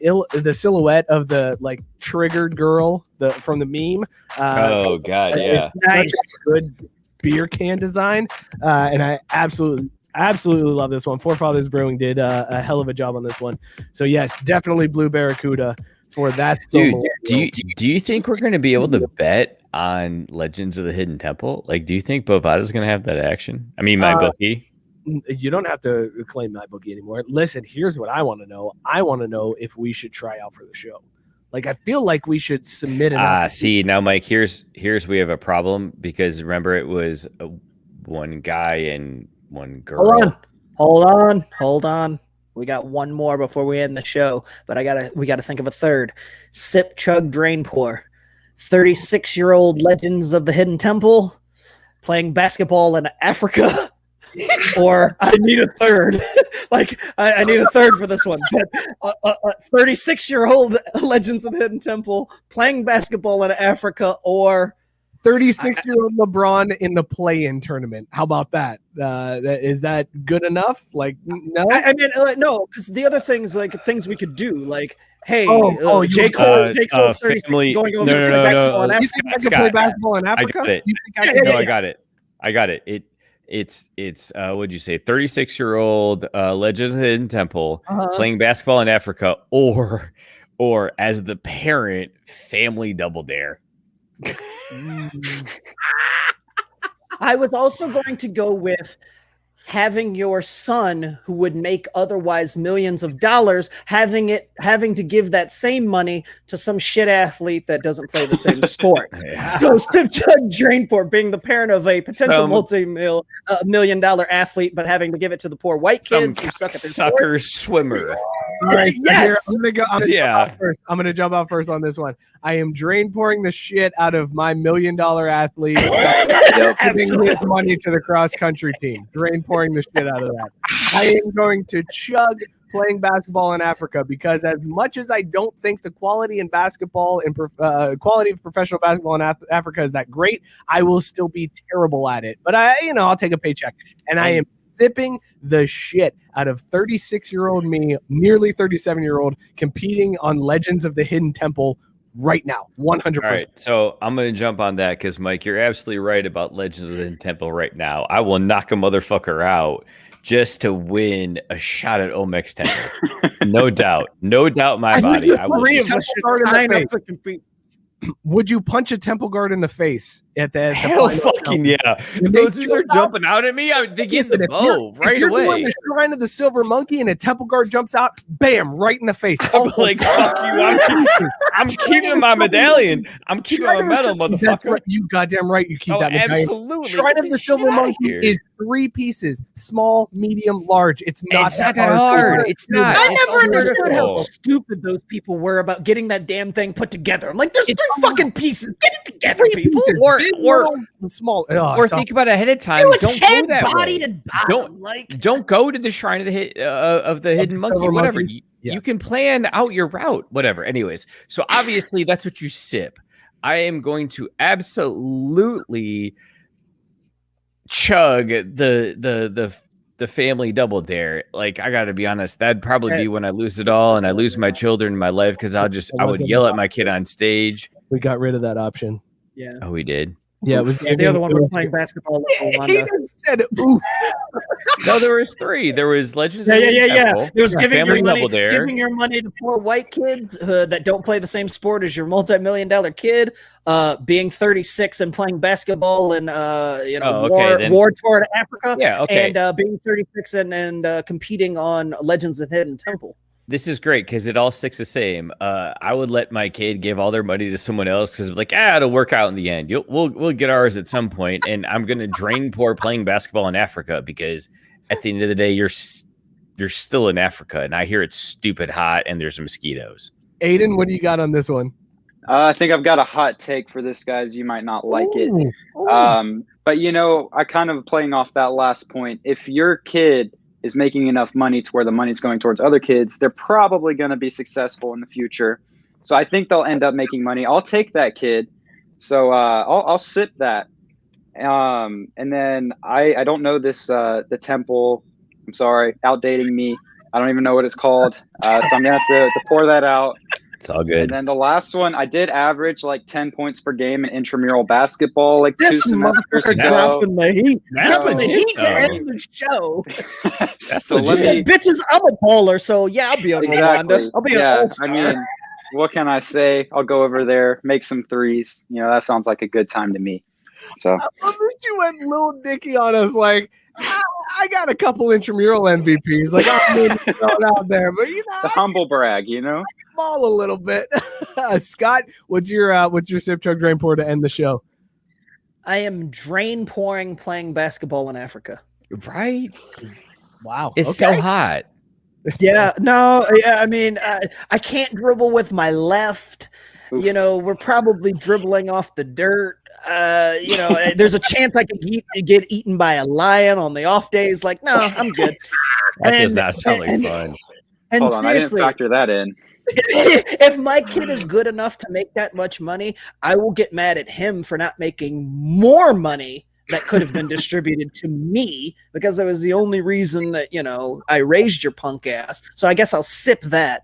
silhouette of the like triggered girl from the meme. Oh god, yeah. Nice. Good beer can design. And I absolutely love this one. Forefathers Brewing did a hell of a job on this one. So yes, definitely Blue Barracuda for that. Dude, do you think we're going to be able to bet on Legends of the Hidden Temple? Like, do you think Bovada's going to have that action? I mean, my bookie. You don't have to claim my bookie anymore. Listen, here's what I want to know. I want to know if we should try out for the show. Like, I feel like we should submit an see, now, Mike, here's we have a problem because remember it was one guy and one girl. Hold on. We got one more before we end the show, but we gotta think of a third. Sip, chug, drain, pour. 36-year-old Legends of the Hidden Temple playing basketball in Africa. Or I need a third. I need a third for this one. 36-year-old Legends of the Hidden Temple playing basketball in Africa, or 36-year-old LeBron in the play-in tournament. How about that? Is that good enough? Like, no? I mean, no, because the other things, like things we could do, like, hey, J. Cole, 36 family, going over to play basketball in You Africa. think I can play basketball in Africa? I got it. You think I can? No, I got it. It's what'd you say? 36-year-old Legends of the Hidden Temple playing basketball in Africa, or as the parent, family double dare. I was also going to go with having your son, who would make otherwise millions of dollars, having to give that same money to some shit athlete that doesn't play the same sport. Yeah. So Sip, chug, drain, pour, being the parent of a potential multi-million dollar athlete, but having to give it to the poor white kids who suck at their sport. Sucker swimmer. Right, Yes! I'm gonna jump out first on this one. I am drain pouring the shit out of my $1 million athlete, giving his money to the cross country team. Drain pouring the shit out of that. I am going to chug playing basketball in Africa because, as much as I don't think the quality in basketball and quality of professional basketball in Africa is that great, I will still be terrible at it. But I'll take a paycheck, and I am sipping the shit out of 36-year-old me, nearly 37-year-old, competing on Legends of the Hidden Temple right now, 100%. All right, so I'm going to jump on that because, Mike, you're absolutely right about Legends of the Hidden Temple right now. I will knock a motherfucker out just to win a shot at Omex Temple. No doubt, my body. I will Three of us should sign up to compete. Would you punch a temple guard in the face at the Hell final fucking shot? yeah. If If they those dudes are jump out- jumping out at me, they get Listen, the if you're- bow if right you're doing away. the shrine of the silver monkey and a temple guard jumps out, bam, right in the face. I'm like, fuck you. I'm keeping my medallion. I'm keeping my medal, That's motherfucker. right. You goddamn right. You keep Oh, that medallion. absolutely. Shrine Get of the this Silver shit outta Monkey here. is 3 pieces: small, medium, large. It's not It's not that hard. It's not. I It's never understood how wonderful. stupid those people were about getting that damn thing put together. I'm like, there's It's 3 fucking pieces. Get it together, 3 people. pieces. Or- Big, or- little, and small. Oh, Or it's think about it ahead of time. It was Don't head, go that body, way. and bottom. Don't- Like, Don't go to the shrine of the hidden monkey. silver Whatever. monkey. You Yeah. can plan out your route. Whatever. Anyways, so obviously that's what you sip. I am going to absolutely chug the family double dare. Like, I got to be honest, that'd probably be when I lose it all and I lose my children and my life, because I would yell at my kid on stage. We got rid of that option. yeah. Oh, we did. Yeah, it was Yeah, the other one was playing basketball. He Wanda. just said, "Oof." No, there was 3. There was Legends. Yeah, of yeah, the yeah, Hidden yeah. Temple, It was giving Family your money, Double Dare. giving your money to poor white kids that don't play the same sport as your multi-million-dollar kid. Being 36 and playing basketball in Oh, okay, then- war toward Africa. Yeah, okay. And being 36 and competing on Legends of the Hidden Temple. This is great because it all sticks the same. I would let my kid give all their money to someone else because, like, it'll work out in the end. We'll get ours at some point, and I'm gonna drain poor playing basketball in Africa because at the end of the day, you're still in Africa, and I hear it's stupid hot and there's mosquitoes. Aiden, what do you got on this one? I think I've got a hot take for this, guys. You might not like it. Ooh. But, I kind of playing off that last point. If your kid is making enough money to where the money's going towards other kids, they're probably going to be successful in the future. So I think they'll end up making money. I'll take that kid. So I'll sip that. And then I don't know this, the temple. I'm sorry, outdating me. I don't even know what it's called. So I'm going to have to pour that out. It's all And good. then the last one, I did average like 10 points per game in intramural basketball like 2 This semesters motherfucker ago. dropping the heat. That's Dropping the legit, heat to though. end the show. That's So let legit. me- Bitches, I'm a bowler, so yeah, I'll be on Wanda. I'll be an Yeah, all-star. I mean, what can I say? I'll go over there, make some threes. That sounds like a good time to me. So I love that you went Lil Dicky on us. Like, I got a couple intramural MVPs. Like, I'm maybe throwing out there, but the humble brag, ball a little bit. Scott, what's your sip chug drain pour to end the show? I am drain pouring playing basketball in Africa. Right? Wow, It's so hot. Yeah, no, yeah, I mean, I can't dribble with my left. Oof. We're probably dribbling off the dirt. There's a chance I could get eaten by a lion on the off days. Like, no, I'm good. That does And- not sound like and- fun. And hold on, I didn't seriously, factor that in. if my kid is good enough to make that much money, I will get mad at him for not making more money that could have been distributed to me because that was the only reason that, I raised your punk ass. So I guess I'll sip that.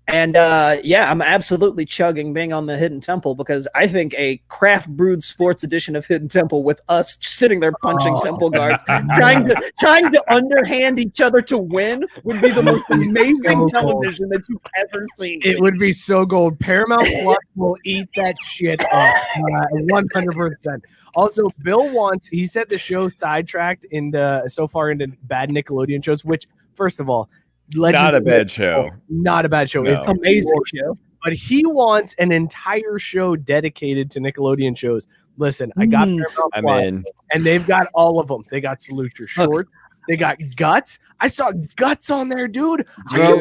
And I'm absolutely chugging being on the Hidden Temple because I think a craft brewed sports edition of Hidden Temple with us sitting there punching temple guards, trying to underhand each other to win would be the most amazing So cool. television that you've ever seen. It would be so gold. Paramount Plus will eat that shit up 100%. Also, Bill he said the show sidetracked so far into bad Nickelodeon shows, which, first of all, Not a bad show. Not a bad show. No. It's Amazing show. but he wants an entire show dedicated to Nickelodeon shows. Listen, I got Paramount I'm Plus, in. and they've got all of them. They got Salute Your Short. They got Guts. I saw Guts on there, dude. Dude.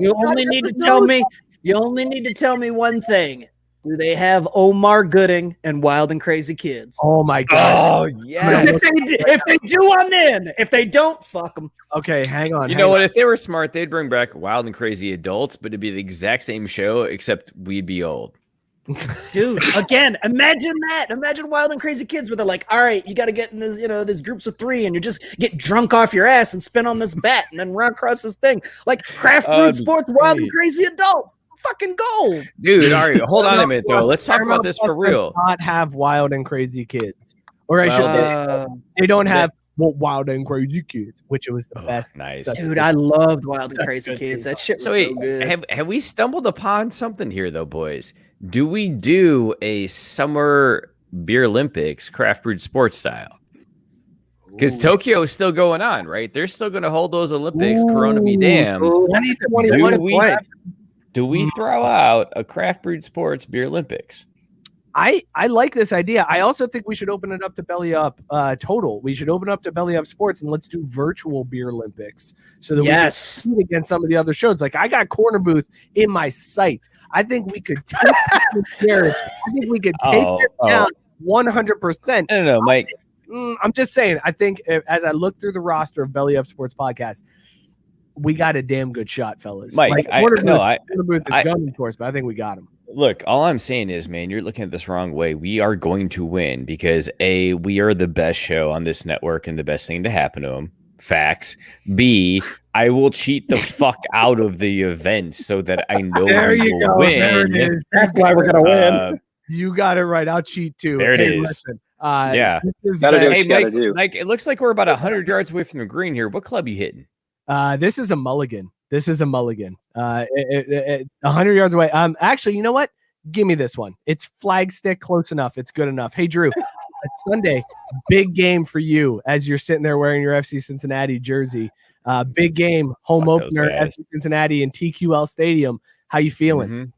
You only need to tell me. You only need to tell me one thing. Do they have Omar Gooding and Wild and Crazy Kids? Oh my god. Oh yes. If they do, I'm in. If they don't, fuck them. Okay, hang on. You know what? If they were smart, they'd bring back Wild and Crazy Adults, but it'd be the exact same show, except we'd be old. Dude, again, imagine that. Imagine Wild and Crazy Kids where they're like, all right, you got to get in this, these groups of 3 and you just get drunk off your ass and spin on this bat and then run across this thing. Like craft brewed sports, Wild and Crazy Adults. Fucking gold. Dude, all right, hold on a minute, though. Let's talk about this for real. Does not have Wild and Crazy Kids. Or I should say, they don't have Wild and Crazy Kids, which it was the best. Nice. Such Dude, I loved Wild and Crazy Kids. That shit was So wait, so good. have we stumbled upon something here, though, boys? do we do a summer beer Olympics craft brewed sports style? Because Tokyo is still going on, right? They're still going to hold those Olympics. Corona be damned. 2021. Do we throw out a craft brewed sports beer Olympics? I like this idea. I also think we should open it up to Belly Up total. We should open up to Belly Up Sports and let's do virtual beer Olympics so that we can compete against some of the other shows. Like I got Corner Booth in my sights. I think we could take it down 100%. No, Mike. I'm just saying. I think as I look through the roster of Belly Up Sports podcast, we got a damn good shot, fellas. Mike, Corner Booth is gone, of course, but I think we got him. Look, all I'm saying is, man, you're looking at this wrong way. We are going to win because A, we are the best show on this network and the best thing to happen to them. Facts. B, I will cheat the fuck out of the event so that I know we will win. There it is. That's why we're gonna win. You got it right. I'll cheat too. There it is. Listen, Yeah. Gotta do what you Mike, gotta do. Mike, it looks like we're about 100 yards away from the green here. What club you hitting? This is a mulligan. 100 yards away. Actually, you know what? Give me this one. It's flag stick close enough. It's good enough. Hey, Drew, it's Sunday, big game for you as you're sitting there wearing your FC Cincinnati jersey. Big game, home opener, FC Cincinnati in TQL Stadium. How you feeling?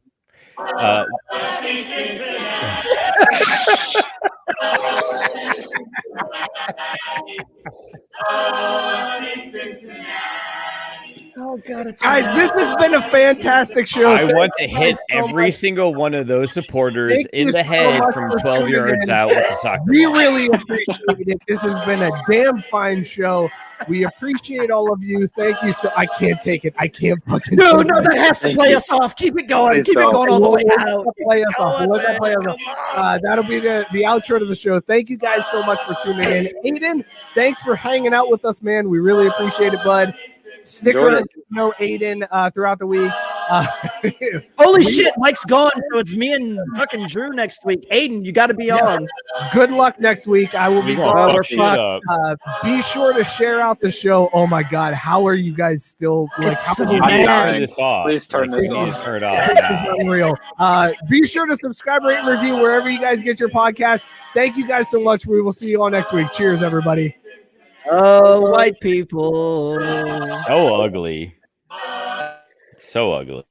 Oh God, it's Guys, this has been a fantastic show. I want to hit every single one of those supporters in the head from 12 yards out with the soccer We ball. really appreciate it. This has been a damn fine show. We appreciate all of you. Thank you. So I can't take it. I can't fucking. no, that has to play us off. Keep it going. Keep it going all the way out. Play us off. That'll be the outro to the show. Thank you guys so much for tuning in. Aiden, thanks for hanging out with us, man. We really appreciate it, bud. Stick around, Aiden, throughout the weeks. Holy shit, Mike's gone, so it's me and fucking Drew next week. Aiden, you got to be on. Good luck next week. I will be gone. Be sure to share out the show. Oh my God, how are you guys still like? Turn this off. Please turn this off. Turn it off now. Unreal. Be sure to subscribe, rate, and review wherever you guys get your podcast. Thank you guys so much. We will see you all next week. Cheers, everybody. Oh, white people. So ugly. So ugly.